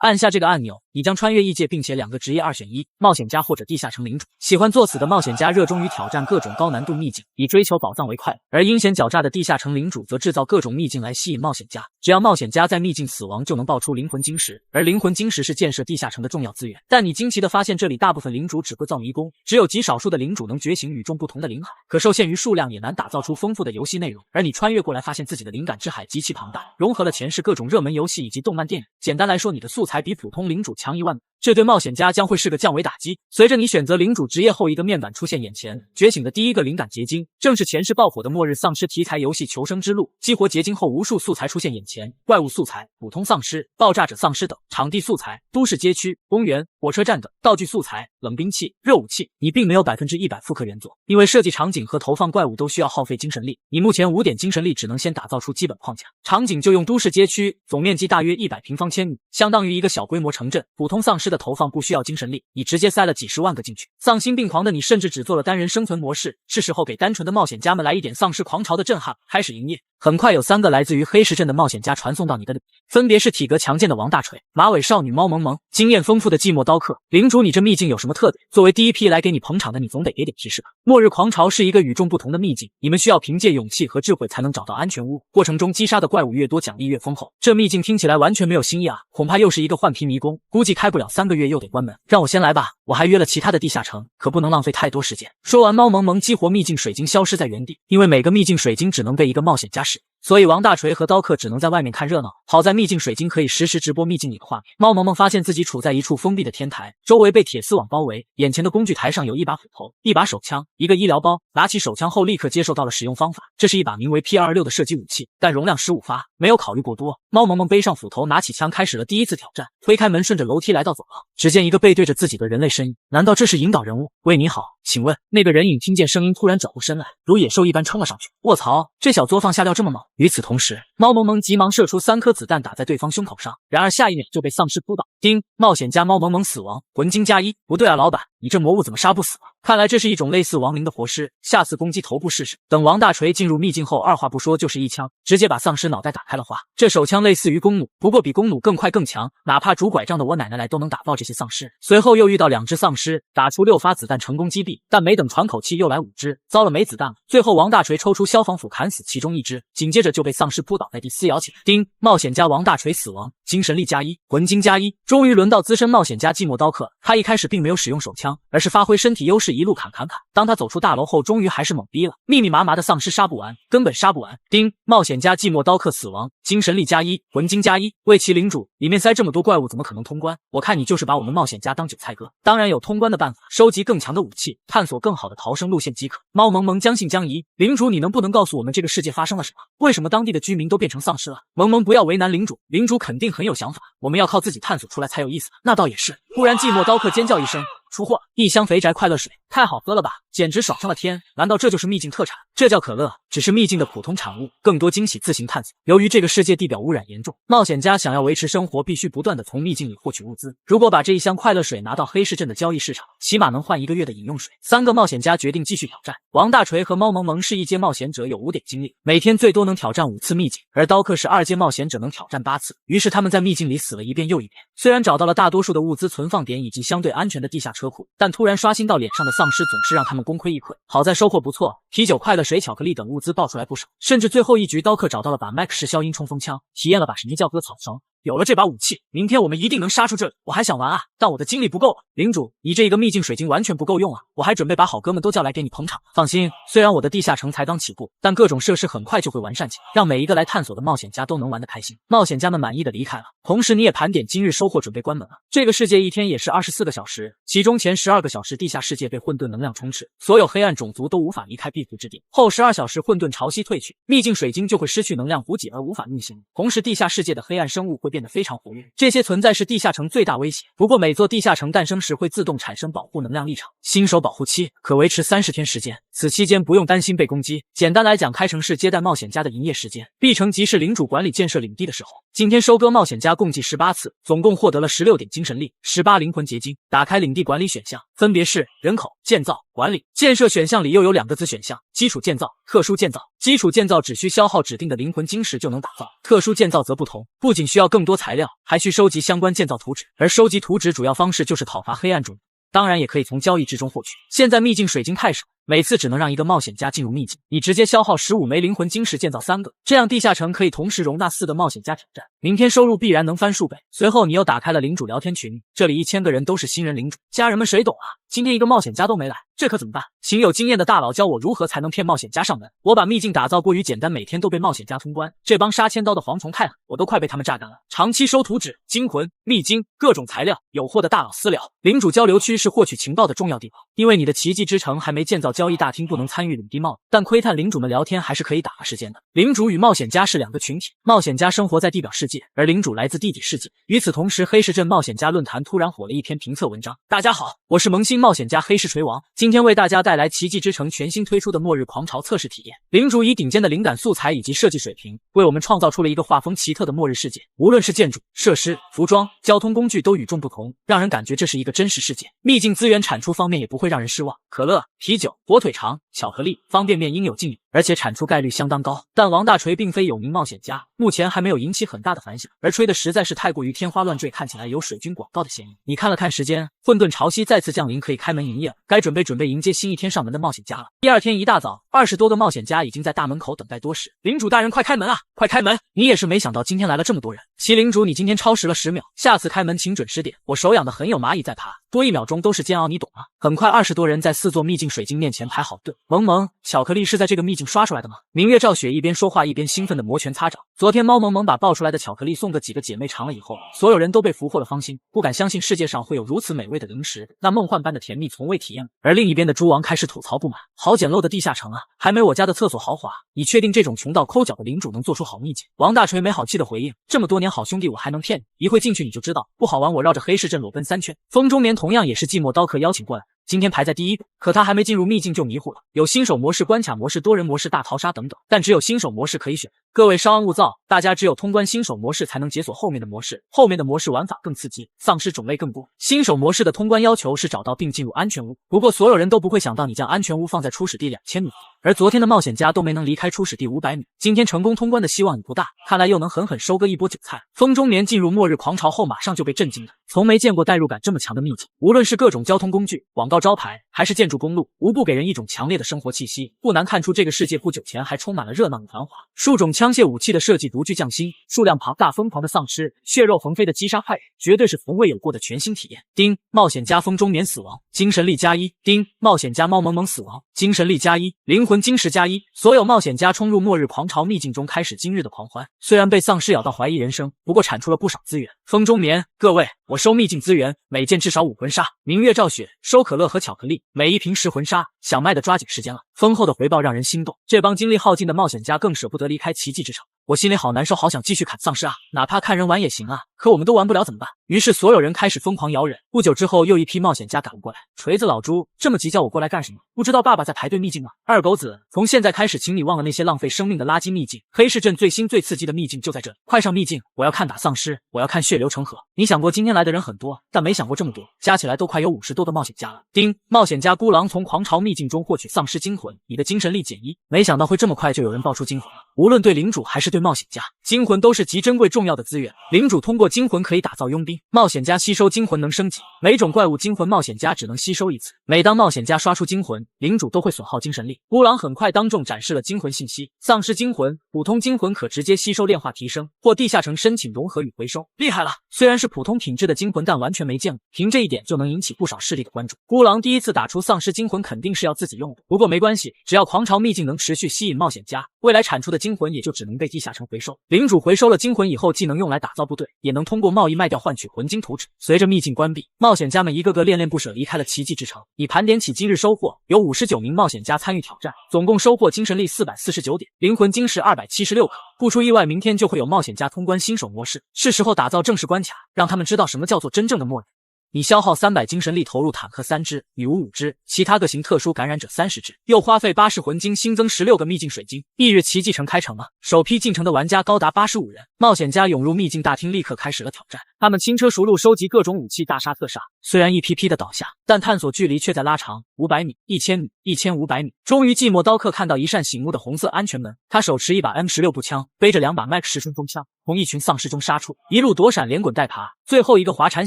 按下这个按钮，你将穿越异界，并且2个职业2选1，冒险家或者地下城领主。喜欢作死的冒险家热衷于挑战各种高难度秘境，以追求宝藏为快乐；而阴险狡诈的地下城领主则制造各种秘境来吸引冒险家。只要冒险家在秘境死亡，就能爆出灵魂晶石，而灵魂晶石是建设地下城的重要资源。但你惊奇地发现，这里大部分领主只会造迷宫，只有极少数的领主能觉醒与众不同的灵海，可受限于数量，也难打造出丰富的游戏内容。而你穿越过来，发现自己的灵感之海极其庞大，融合了前世各种热门游戏以及动漫电影。简单来说，你的素材比普通领主强1万倍。这对冒险家将会是个降维打击。随着你选择领主职业后，一个面板出现眼前，觉醒的第一个灵感结晶，正是前世爆火的末日丧尸题材游戏《求生之路》。激活结晶后，无数素材出现眼前，怪物素材、普通丧尸、爆炸者丧尸等；场地素材、都市街区、公园、火车站等；道具素材、冷兵器、热武器。你并没有100%复刻原作，因为设计场景和投放怪物都需要耗费精神力。你目前5点精神力，只能先打造出基本框架。场景就用都市街区，总面积大约100平方千米，相当于一个小规模城镇。普通丧尸的投放不需要精神力，你直接塞了几十万个进去。丧心病狂的你甚至只做了单人生存模式，是时候给单纯的冒险家们来一点丧尸狂潮的震撼。开始营业。很快有3个来自于黑石镇的冒险家传送到你的里，分别是体格强健的王大锤、马尾少女猫萌萌、经验丰富的寂寞刀客。领主，你这秘境有什么特点？作为第一批来给你捧场的，你总得给点提示吧。末日狂潮是一个与众不同的秘境，你们需要凭借勇气和智慧才能找到安全屋，过程中击杀的怪物越多，奖励越丰厚。这秘境听起来完全没有新意啊，恐怕又是一个换皮迷宫，估计开不了3个月又得关门。让我先来吧，我还约了其他的地下城，可不能浪费太多时间。说完，猫萌萌激活秘境水晶，消失在原地。因为每个秘境水晶只能被一个冒险家使用，所以王大锤和刀客只能在外面看热闹。好在秘境水晶可以实时直播秘境里的画面。猫萌萌发现自己处在一处封闭的天台，周围被铁丝网包围，眼前的工具台上有一把斧头、一把手枪、一个医疗包。拿起手枪后立刻接受到了使用方法，这是一把名为 P226 的射击武器，但容量15发，没有考虑过多。猫萌萌背上斧头，拿起枪开始了第一次挑战。推开门，顺着楼梯来到走廊，只见一个背对着自己的人类身影，难道这是引导人物？喂，你好，请问？那个人影听见声音突然转过身来，如野兽一般冲了上去。卧槽，这小作坊下料这么猛！与此同时，猫萌萌急忙射出3颗子弹打在对方胸口上，然而下一秒就被丧尸扑倒。叮！冒险家猫萌萌死亡，魂晶加1。不对啊，老板，你这魔物怎么杀不死啊？看来这是一种类似亡灵的活尸，下次攻击头部试试。等王大锤进入秘境后，二话不说就是一枪，直接把丧尸脑袋打开了花。这手枪类似于弓弩，不过比弓弩更快更强，哪怕拄拐杖的我奶奶来都能打爆这些丧尸。随后又遇到2只丧尸，打出6发子弹成功击毙，但没等喘口气又来5只，糟了没子弹了。最后王大锤抽出消防斧砍死其中1只，紧接着就被丧尸扑倒在地撕咬起来。叮！冒险家王大锤死亡，精神力加1，魂晶加1。终于轮到资深冒险家寂寞刀客，他一开始并没有使用手枪，而是发挥身体优势一路砍。当他走出大楼后，终于还是懵逼了，密密麻麻的丧尸杀不完，根本杀不完。叮！冒险家寂寞刀客死亡，精神力加1，魂晶加1。为其领主，里面塞这么多怪物，怎么可能通关？我看你就是把我们冒险家当韭菜割。当然有通关的办法，收集更强的武器，探索更好的逃生路线即可。猫萌萌将信将疑，领主，你能不能告诉我们这个世界发生了什么？为什么当地的居民都变成丧尸了？萌萌不要为难领主，领主肯定很有想法，我们要靠自己探索出来才有意思。那倒也是。忽然寂寞刀客尖叫一声，出货！1箱肥宅快乐水，太好喝了吧，简直爽上了天！难道这就是秘境特产？这叫可乐，只是秘境的普通产物，更多惊喜自行探索。由于这个世界地表污染严重，冒险家想要维持生活，必须不断的从秘境里获取物资。如果把这1箱快乐水拿到黑市镇的交易市场，起码能换1个月的饮用水。3个冒险家决定继续挑战。王大锤和猫萌萌是1阶冒险者，有5点精力，每天最多能挑战5次秘境，而刀客是2阶冒险者，能挑战8次。于是他们在秘境里死了一遍又一遍。虽然找到了大多数的物资存放点以及相对安全的地下车库，但突然刷新到脸上的丧尸总是让他们功亏一篑。好在收获不错，啤酒、快乐水、巧克力等物资爆出来不少，甚至最后一局刀客找到了把 Max 式消音冲锋枪，体验了把什么叫割草绳。有了这把武器，明天我们一定能杀出这里。我还想玩啊，但我的精力不够了。领主，你这一个秘境水晶完全不够用啊！我还准备把好哥们都叫来给你捧场。放心，虽然我的地下城才刚起步，但各种设施很快就会完善起来，让每一个来探索的冒险家都能玩得开心。冒险家们满意的离开了，同时你也盘点今日收获，准备关门了。这个世界一天也是24个小时，其中前12个小时地下世界被混沌能量充斥，所有黑暗种族都无法离开庇护之地。后12小时混沌潮汐退去，秘境水晶就会失去能量补给而无法运行，同时地下世界的黑暗生物会变得非常活跃。这些存在是地下城最大威胁，不过每座地下城诞生时会自动产生保护能量立场，新手保护期可维持30天时间，此期间不用担心被攻击。简单来讲，开城是接待冒险家的营业时间，闭城即是领主管理建设领地的时候。今天收割冒险家共计18次，总共获得了16点精神力、18灵魂结晶。打开领地管理选项，分别是人口、建造、管理、建设选项里又有2个子选项：基础建造、特殊建造。基础建造只需消耗指定的灵魂晶石就能打造，特殊建造则不同，不仅需要更多材料，还需收集相关建造图纸，而收集图纸主要方式就是讨伐黑暗种族。当然也可以从交易之中获取。现在秘境水晶太少，每次只能让一个冒险家进入秘境，你直接消耗15枚灵魂晶石建造3个，这样地下城可以同时容纳4个冒险家挑战，明天收入必然能翻数倍。随后你又打开了领主聊天群，这里1000个人都是新人领主，家人们谁懂啊？今天一个冒险家都没来，这可怎么办？请有经验的大佬教我如何才能骗冒险家上门。我把秘境打造过于简单，每天都被冒险家通关，这帮杀千刀的蝗虫太狠，我都快被他们榨干了。长期收图纸、精魂、秘晶、各种材料，有货的大佬私聊。领主交流区是获取情报的重要地方，因为你的奇迹之城还没建造交易大厅，不能参与领地贸易，但窥探领主们聊天还是可以打发时间的。领主与冒险家是2个群体，冒险家生活在地表世界，而领主来自地底世界。与此同时，黑石镇冒险家论坛突然火了一篇评测文章。大家好，我是萌新冒险家黑石锤王，今天为大家带来奇迹之城全新推出的末日狂潮测试体验。领主以顶尖的灵感素材以及设计水平，为我们创造出了一个画风奇特的末日世界，无论是建筑、设施、服装、交通工具都与众不同，让人感觉这是一个真实世界。秘境资源产出方面也不会让人失望，可乐、啤酒、火腿肠、巧克力、方便面应有尽有，而且产出概率相当高。但王大锤并非有名冒险家，目前还没有引起很大的反响，而吹的实在是太过于天花乱坠，看起来有水军广告的嫌疑。你看了看时间，混沌潮汐再次降临，可以开门营业了，该准备迎接新一天上门的冒险家了。第2天一大早，20多个冒险家已经在大门口等待多时。领主大人，快开门啊！快开门！你也是没想到今天来了这么多人。麒领主，你今天超时了10秒，下次开门请准时点。我手痒的很，有蚂蚁在爬，多1秒钟都是煎熬，你懂吗？很快20多人在4座秘境水晶面前排好队。萌萌，巧克力是在这个秘境刷出来的吗？明月照雪一边说话一边兴奋的摩拳擦掌。昨天猫萌萌把爆出来的巧克力送个几个姐妹尝了以后，所有人都被俘获了芳心，不敢相信世界上会有如此美味的零食，那梦幻般的甜蜜从未体验过。而另一边的猪王开始吐槽不满，好简陋的地下城啊，还没我家的厕所豪华，你确定这种穷到抠脚的领主能做出好秘境？王大锤没好气的回应，这么多年好兄弟我还能骗你？一会进去你就知道，不好玩我绕着黑市镇裸奔3圈。风中眠同样也是寂寞刀客邀请过来，今天排在第1个，可他还没进入秘境就迷糊了，有新手模式、关卡模式、多人模式、大逃杀等等，但只有新手模式可以选。各位稍安勿躁，大家只有通关新手模式才能解锁后面的模式，后面的模式玩法更刺激，丧尸种类更多。新手模式的通关要求是找到并进入安全屋，不过所有人都不会想到你将安全屋放在初始地2000米，而昨天的冒险家都没能离开初始地500米，今天成功通关的希望也不大，看来又能狠狠收割一波韭菜。风中年进入末日狂潮后马上就被震惊了，从没见过代入感这么强的秘境，无论是各种交通工具、广告招牌还是建筑公路，无不给人一种强烈的生活气息，不难看出这个世界不久前还充满了热闹与繁华。数种枪械武器的设计独具匠心，数量庞大疯狂的丧尸，血肉横飞的击杀坏人，绝对是从未有过的全新体验。丁，冒险家风中年死亡，精神力+1。丁，冒险家猫萌萌死亡，精神力+1，灵魂晶石+1。所有冒险家冲入末日狂潮秘境中，开始今日的狂欢。虽然被丧尸咬到怀疑人生，不过产出了不少资源。风中眠，各位，我收秘境资源，每件至少5魂砂。明月照雪，收可乐和巧克力，每一瓶10魂砂。想卖的抓紧时间了，丰厚的回报让人心动。这帮精力耗尽的冒险家更舍不得离开奇迹之城。我心里好难受，好想继续砍丧尸啊，哪怕看人玩也行啊，可我们都玩不了怎么办？于是所有人开始疯狂摇人。不久之后，又一批冒险家赶了过来。锤子老猪，这么急叫我过来干什么？不知道爸爸在排队秘境吗？二狗子，从现在开始，请你忘了那些浪费生命的垃圾秘境。黑市镇最新最刺激的秘境就在这里，快上秘境！我要看打丧尸，我要看血流成河。你想过今天来的人很多，但没想过这么多，加起来都快有50多个冒险家了。丁，冒险家孤狼从狂潮秘境中获取丧尸精魂，你的精神力减1。没想到会这么快就有人爆出精魂了，无论对领主还是对冒险家，精魂都是极珍贵重要的资源。领主通过精魂可以打造佣兵，冒险家吸收精魂能升级，每种怪物精魂冒险家只能吸收1次。每当冒险家刷出精魂，领主都会损耗精神力。孤狼很快当众展示了精魂信息：丧尸精魂、普通精魂可直接吸收炼化提升，或地下城申请融合与回收。厉害了！虽然是普通品质的精魂，但完全没见过，凭这一点就能引起不少势力的关注。孤狼第一次打出丧尸精魂肯定是要自己用的，不过没关系，只要狂潮秘境能持续吸引冒险家，未来产出的精魂也就只能被地下城回收。领主回收了精魂以后，既能用来打造部队，也能通过贸易卖掉换取魂晶图纸。随着秘境关闭，冒险家们一个个恋恋不舍离开了奇迹之城。你盘点起今日收获，有59名冒险家参与挑战，总共收获精神力449点，灵魂晶石276颗。不出意外，明天就会有冒险家通关新手模式，是时候打造正式关卡，让他们知道什么叫做真正的末日。你消耗300精神力投入坦克3只，女巫5只，其他各型特殊感染者30只，又花费80魂晶新增16个秘境水晶。翌日奇迹城开城了，首批进城的玩家高达85人，冒险家涌入秘境大厅，立刻开始了挑战。他们轻车熟路收集各种武器，大杀特杀。虽然一批批的倒下，但探索距离却在拉长，500米、1000米、1500米。终于，寂寞刀客看到一扇醒目的红色安全门，他手持一把 M16步枪，背着2把 Max 10冲锋枪，从一群丧尸中杀出，一路躲闪，连滚带爬，最后一个滑铲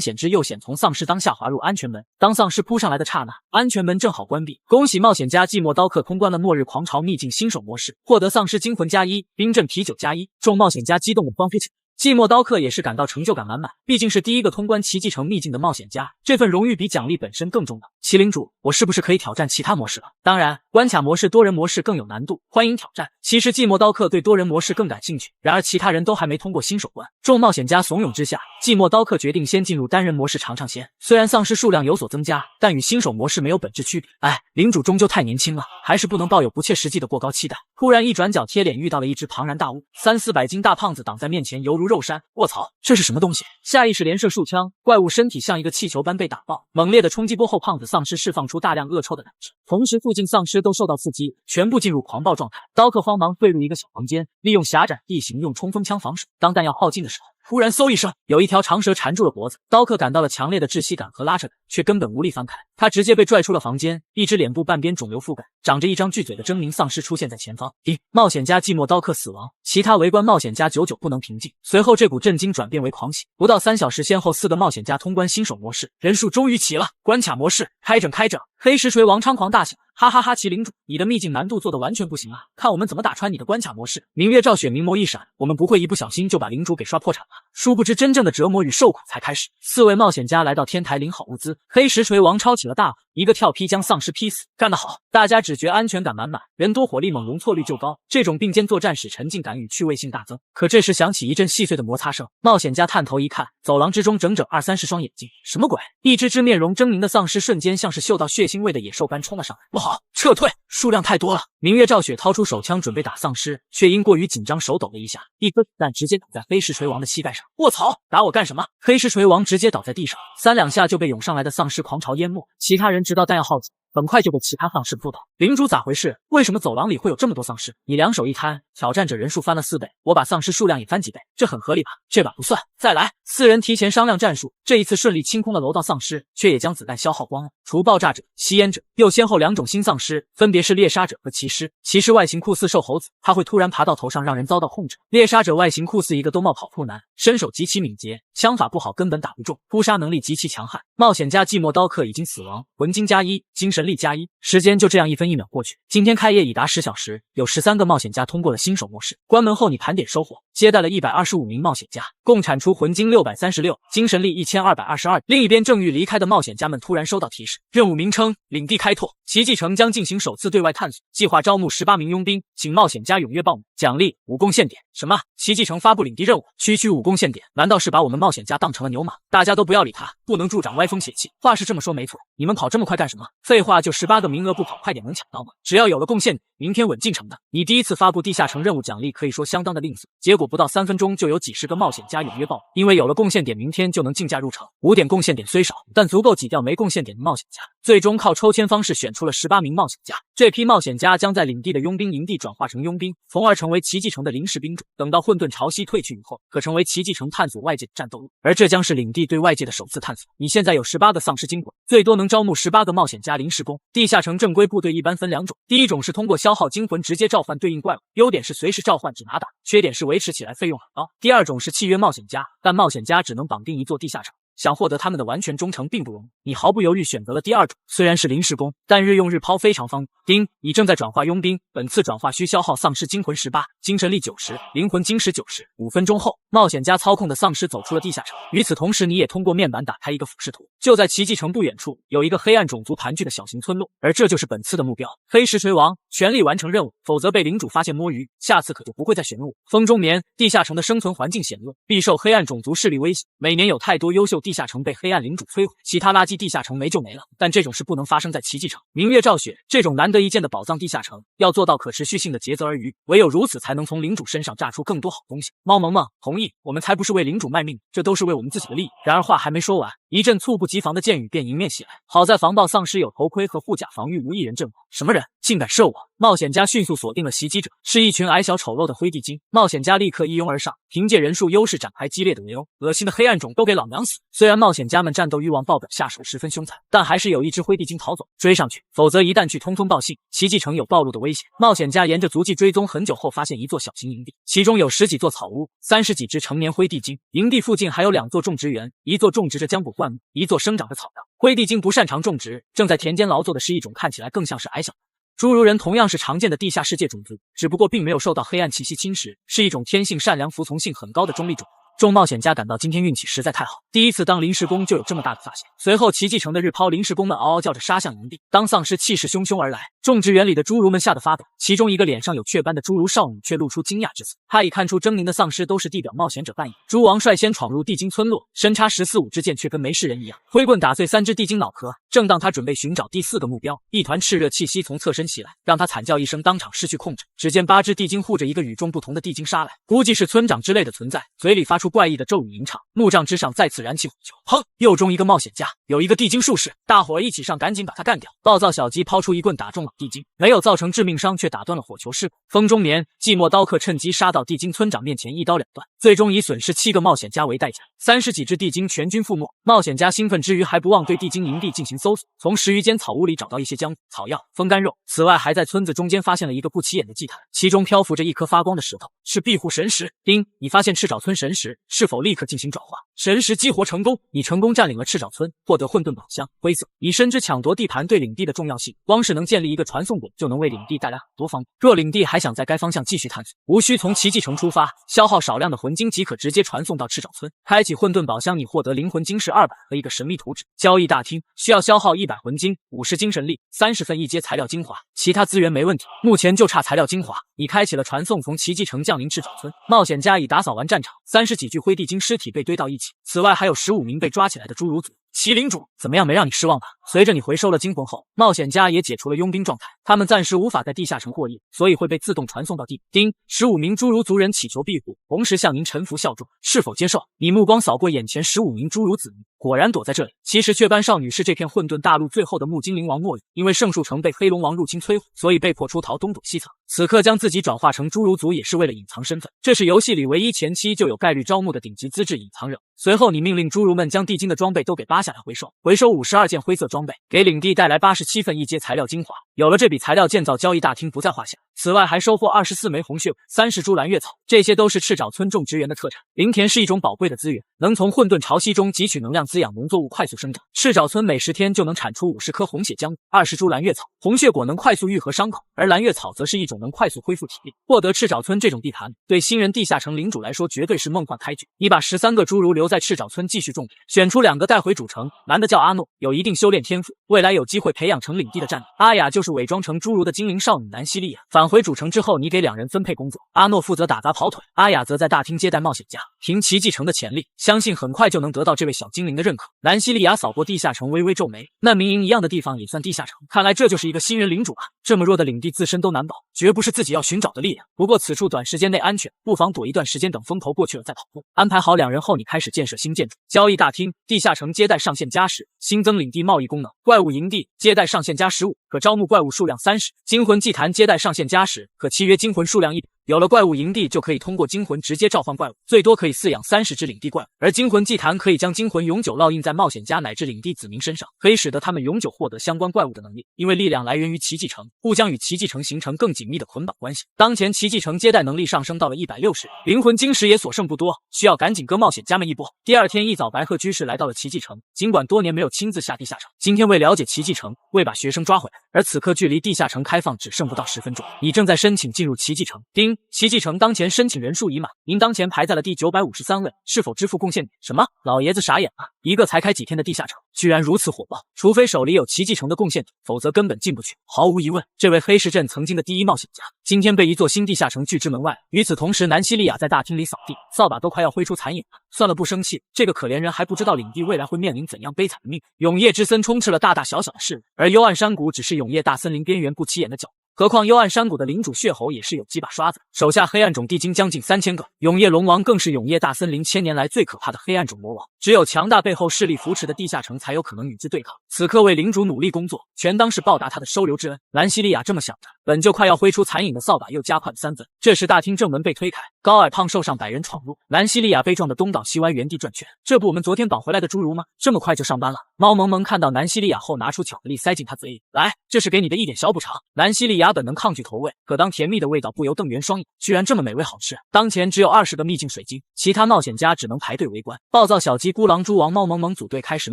险之又险，从丧尸当下滑入安全门。当丧尸扑上来的刹那，安全门正好关闭。恭喜冒险家寂寞刀客通关了末日狂潮秘境新手模式，获得丧尸惊魂+1、冰镇啤酒+1。众冒险家激动的荒飞起来。寂寞刀客也是感到成就感满满，毕竟是第一个通关奇迹城秘境的冒险家，这份荣誉比奖励本身更重要。麒麟主，我是不是可以挑战其他模式了？当然，关卡模式、多人模式更有难度，欢迎挑战。其实寂寞刀客对多人模式更感兴趣，然而其他人都还没通过新手关。众冒险家怂恿之下，寂寞刀客决定先进入单人模式尝尝鲜。虽然丧尸数量有所增加，但与新手模式没有本质区别。领主终究太年轻了，还是不能抱有不切实际的过高期待。突然一转角贴脸遇到了一只庞然大物，300-400斤大胖子挡在面前，犹如肉山。卧槽，这是什么东西？下意识连射数枪，怪物身体像一个气球般被打爆。猛烈的冲击波后，胖子丧尸释放出大量恶臭的胆汁，同时附近丧尸都受到刺激，全部进入狂暴状态。刀客慌忙退入一个小房间，利用狭窄地形用冲锋枪防守。当弹药耗尽的时候，突然嗖一声，有一条长蛇缠住了脖子，刀客感到了强烈的窒息感和拉扯感，却根本无力翻开。他直接被拽出了房间，一只脸部半边肿瘤覆盖，长着一张巨嘴的狰狞丧尸出现在前方。冒险家寂寞刀客死亡，其他围观冒险家久久不能平静。随后这股震惊转变为狂喜，不到3小时，先后4个冒险家通关新手模式，人数终于齐了。关卡模式开整！黑石锤王猖狂大笑，哈哈哈！麒麟主，你的秘境难度做的完全不行啊！看我们怎么打穿你的关卡模式。明月照雪，明眸一闪，我们不会一不小心就把领主给刷破产吧？殊不知真正的折磨与受苦才开始。4位冒险家来到天台领好物资，黑石锤王抄起了大斧，一个跳劈将丧尸劈死，干得好！大家只觉安全感满满，人多火力猛，容错率就高，这种并肩作战使沉浸感与趣味性大增。可这时响起一阵细碎的摩擦声，冒险家探头一看，走廊之中整整20-30双眼睛，什么鬼？一只面容狰狞的丧尸瞬间像是嗅到血腥味的野兽般冲了上来，不好，撤退！数量太多了。明月照雪掏出手枪准备打丧尸，却因过于紧张手抖了一下，一颗子弹直接打在黑石锤王的膝盖上。卧槽，打我干什么？黑石锤王直接倒在地上，3两下就被涌上来的丧尸狂潮淹没。其他人直到弹药耗尽，很快就被其他丧尸扑倒。领主咋回事？为什么走廊里会有这么多丧尸？你两手一摊，挑战者人数翻了4倍，我把丧尸数量也翻几倍，这很合理吧？这把不算，再来。4人提前商量战术，这一次顺利清空了楼道丧尸，却也将子弹消耗光了。除爆炸者、吸烟者，又先后2种新丧尸，分别是猎杀者和骑士。骑士外形酷似瘦猴子，他会突然爬到头上让人遭到控制；猎杀者外形酷似一个兜帽跑酷男，身手极其敏捷，枪法不好根本打不中，扑杀能力极其强悍。冒险家寂寞刀客已经死亡，魂金+1，精神力+1。时间就这样1分1秒过去。今天开业已达10小时，有13个冒险家通过了新手模式。关门后你盘点收获，接待了125名冒险家，共产出魂金636，精神力1222。另一边正欲离开的冒险家们突然收到提示，任务名称：领地开拓，奇迹城将进行首次对外探索，计划招募18名佣兵，请冒险家踊跃报名。奖励5贡献点。什么？奇迹城发布领地任务，区5贡献点？难道是把我们冒险家当成了牛马？大家都不要理他，不能助长歪风邪气。话是这么说没错，你们跑这么快干什么？废话，就18个名额不跑快点能抢到吗？只要有了贡献点，明天稳进城的。你第一次发布地下城任务奖励可以说相当的吝啬，结果不到3分钟就有几十个冒险家踊跃报名，因为有了贡献点，明天就能竞价入城。5点贡献点虽少，但足够挤掉没贡献点的冒险家。最终靠抽签方式选出了18名冒险家，这批冒险家将在领地的佣兵营地转化成佣兵，从而成为奇迹城的临时兵种。等到混沌潮汐退去以后，可成为奇迹城探索外界的战斗路，而这将是领地对外界的首次探索。你现在有18个丧尸惊魂，最多能招募18个冒险家临时工。地下城正规部队一般分2种，第一种是通过消耗惊魂直接召唤对应怪物，优点是随时召唤只拿打，缺点是维持起来费用很高。第二种是契约冒险家，但冒险家只能绑定一座地下城，想获得他们的完全忠诚并不容易，你毫不犹豫选择了第二种。虽然是临时工，但日用日抛非常方便。你正在转化佣兵，本次转化需消耗丧尸惊魂18，精神力90，灵魂晶石90。5分钟后，冒险家操控的丧尸走出了地下城。与此同时，你也通过面板打开一个俯视图，就在奇迹城不远处有一个黑暗种族盘踞的小型村落，而这就是本次的目标。黑石锤王全力完成任务，否则被领主发现摸鱼，下次可就不会再选用我。风中眠，地下城的生存环境险恶，必受黑暗种族势力威胁，每年有太多优秀地下城被黑暗领主摧毁，其他垃圾地下城没就没了。但这种事不能发生在奇迹城。明月照雪，这种难得一见的宝藏地下城，要做到可持续性的竭泽而渔，唯有如此才能从领主身上榨出更多好东西。猫萌萌同意，我们才不是为领主卖命，这都是为我们自己的利益。然而话还没说完，一阵猝不及防的箭雨便迎面袭来，好在防爆丧尸有头盔和护甲防御，无一人阵亡。什么人竟敢射我？冒险家迅速锁定了袭击者，是一群矮小丑陋的灰地精。冒险家立刻一拥而上，凭借人数优势展开激烈的围殴。恶心的黑暗种都给老娘死！虽然冒险家们战斗欲望爆表，下手十分凶残，但还是有一只灰地精逃走，追上去，否则一旦去通风报信，奇迹城有暴露的危险。冒险家沿着足迹追踪很久后，发现一座小型营地，其中有10几座草屋，30几只成年灰地精。营地附近还有2座种植园，一座种植着浆果灌木，一座生长着草药。灰地精不擅长种植，正在田间劳作的是一种看起来更像是矮小的侏儒人，同样是常见的地下世界种族，只不过并没有受到黑暗气息侵蚀，是一种天性善良、服从性很高的中立种。众冒险家感到今天运气实在太好，第一次当临时工就有这么大的发现。随后奇迹城的日抛临时工们嗷嗷叫着杀向营地，当丧尸气势汹汹而来，种植园里的侏儒们吓得发抖，其中一个脸上有雀斑的侏儒少女却露出惊讶之色。她已看出狰狞的丧尸都是地表冒险者扮演。猪王率先闯入地精村落，身插14-15支箭却跟没事人一样，挥棍打碎3只地精脑壳。正当他准备寻找第4个目标，一团炽热气息从侧身袭来，让他惨叫一声，当场失去控制。只见8只地精护着一个与众不同的地精杀来，估计是村长之类的存在，嘴里发出怪异的咒语吟唱。木杖之上再次燃起火球，哼！又中一个冒险家，有一个地精术士，大伙儿一起上，赶紧把他干掉！暴躁小鸡抛出一棍打中了地精，没有造成致命伤，却打断了火球势。风中眠，寂寞刀客趁机杀到地精村长面前，一刀两断，最终以损失7个冒险家为代价，30几只地精全军覆没。冒险家兴奋之余，还不忘对地精营地进行搜索，从10余间草屋里找到一些浆果、草药、风干肉。此外，还在村子中间发现了一个不起眼的祭坛，其中漂浮着一颗发光的石头，是庇护神石。丁，你发现赤沼村神石，是否立刻进行转化？神石激活成功，你成功占领了赤沼村，获得混沌宝箱。灰色，你深知抢夺地盘对领地的重要性，光是能建立一个传送点，就能为领地带来很多方便。若领地还想在该方向继续探索，无需从奇迹城出发，消耗少量的魂晶即可直接传送到赤沼村。开启混沌宝箱，你获得灵魂晶石200和一个神秘图纸。交易大厅需要消耗100魂晶、50精神力、30份一阶材料精华，其他资源没问题，目前就差材料精华。你开启了传送，从奇迹城降临赤沼村。冒险家已打扫完战场，30几具灰地精尸体被堆到一起，此外还有15名被抓起来的侏儒族。麒麟主怎么样？没让你失望吧？随着你回收了精魂后，冒险家也解除了佣兵状态，他们暂时无法在地下城获益，所以会被自动传送到地。丁，15名侏儒族人祈求庇护，同时向您臣服效忠，是否接受？你目光扫过眼前15名侏儒子民，果然躲在这里。其实雀斑少女是这片混沌大陆最后的木精灵王末羽，因为圣树城被黑龙王入侵摧毁，所以被迫出逃，东躲西藏。此刻将自己转化成侏儒族也是为了隐藏身份，这是游戏里唯一前期就有概率招募的顶级资质隐藏人。随后你命令侏儒们将地精的装备都给扒下来回收52件灰色装备，给领地带来87份一阶材料精华。有了这笔材料，建造交易大厅不在话下。此外还收获24枚红血果、30株蓝月草，这些都是赤沼村种植园的特产。灵田是一种宝贵的资源，能从混沌潮汐中汲取能量，滋养农作物快速生长。赤沼村每10天就能产出50颗红血浆果、20株蓝月草。红血果能快速愈合伤口，而蓝月草则是一种能快速恢复体力。获得赤沼村这种地盘，对新人地下城领主来说绝对是梦幻开局。你把13个侏儒留在赤沼村继续种田，选出2个带回主城，男的叫阿诺，有一定修炼天赋，未来有机会培养成领地的战力。阿雅就是伪装成侏儒的精灵少女南西利亚。返回主城之后，你给2人分配工作，阿诺负责打杂跑腿，阿雅则在大厅接待冒险家。凭奇迹城的潜力，相信很快就能得到这位小精灵的认可。南西利亚扫过地下城，微微皱眉，难民营一样的地方也算地下城，看来这就是一个新人领主啊！这么弱的领地自身都难保，绝不是自己要寻找的力量。不过此处短时间内安全，不妨躲一段时间，等风头过去了再跑步。安排好2人后，你开始建设新建筑。交易大厅，地下城接待上限加10，新增领地贸易功能。怪物营地接待上限加15，可招募怪物数量30。精魂祭坛接待上限加10，可契约精魂数量100。有了怪物营地，就可以通过精魂直接召唤怪物，最多可以饲养30只领地怪物。而精魂祭坛可以将精魂永久烙印在冒险家乃至领地子民身上，可以使得他们永久获得相关怪物的能力。因为力量来源于奇迹城，故将与奇迹城形成更紧密的捆绑关系。当前奇迹城接待能力上升到了160，灵魂晶石也所剩不多，需要赶紧割冒险家们一波。第2天一早，白鹤居士来到了奇迹城，尽管多年没有亲自下地下城，今天为了解奇迹城，为把学生抓回来，而此刻距离地下城开放只剩不到10分钟。你正在申请进入奇迹城。丁听，齐继承当前申请人数已满，您当前排在了第953位，是否支付贡献点？什么？老爷子傻眼了，一个才开几天的地下城，居然如此火爆，除非手里有齐继承的贡献点，否则根本进不去。毫无疑问，这位黑石镇曾经的第一冒险家，今天被一座新地下城拒之门外。与此同时，南希利亚在大厅里扫地，扫把都快要挥出残影了。算了，不生气，这个可怜人还不知道领地未来会面临怎样悲惨的命运。永夜之森充斥了大大小小的事物，而幽暗山谷只是永夜大森林边缘不起眼的角落。何况幽暗山谷的领主血猴也是有几把刷子，手下黑暗种地精将近3000个，永夜龙王更是永夜大森林1000年来最可怕的黑暗种魔王。只有强大背后势力扶持的地下城才有可能与之对抗。此刻为领主努力工作，全当是报答他的收留之恩。兰西利亚这么想着，本就快要挥出残影的扫把又加快了3分。这时大厅正门被推开，高矮胖瘦上百人闯入，兰西利亚被撞得东倒西歪，原地转圈。这不我们昨天绑回来的侏儒吗？这么快就上班了？猫萌萌看到南西利亚后，拿出巧克力塞进他嘴里，来，这是给你的一点小补偿。南西利亚本能抗拒投喂，可当甜蜜的味道不由瞪圆双眼，居然这么美味好吃。当前只有20个秘境水晶，其他冒险家只能排队围观。暴躁小鸡孤狼蛛王猫萌萌组队开始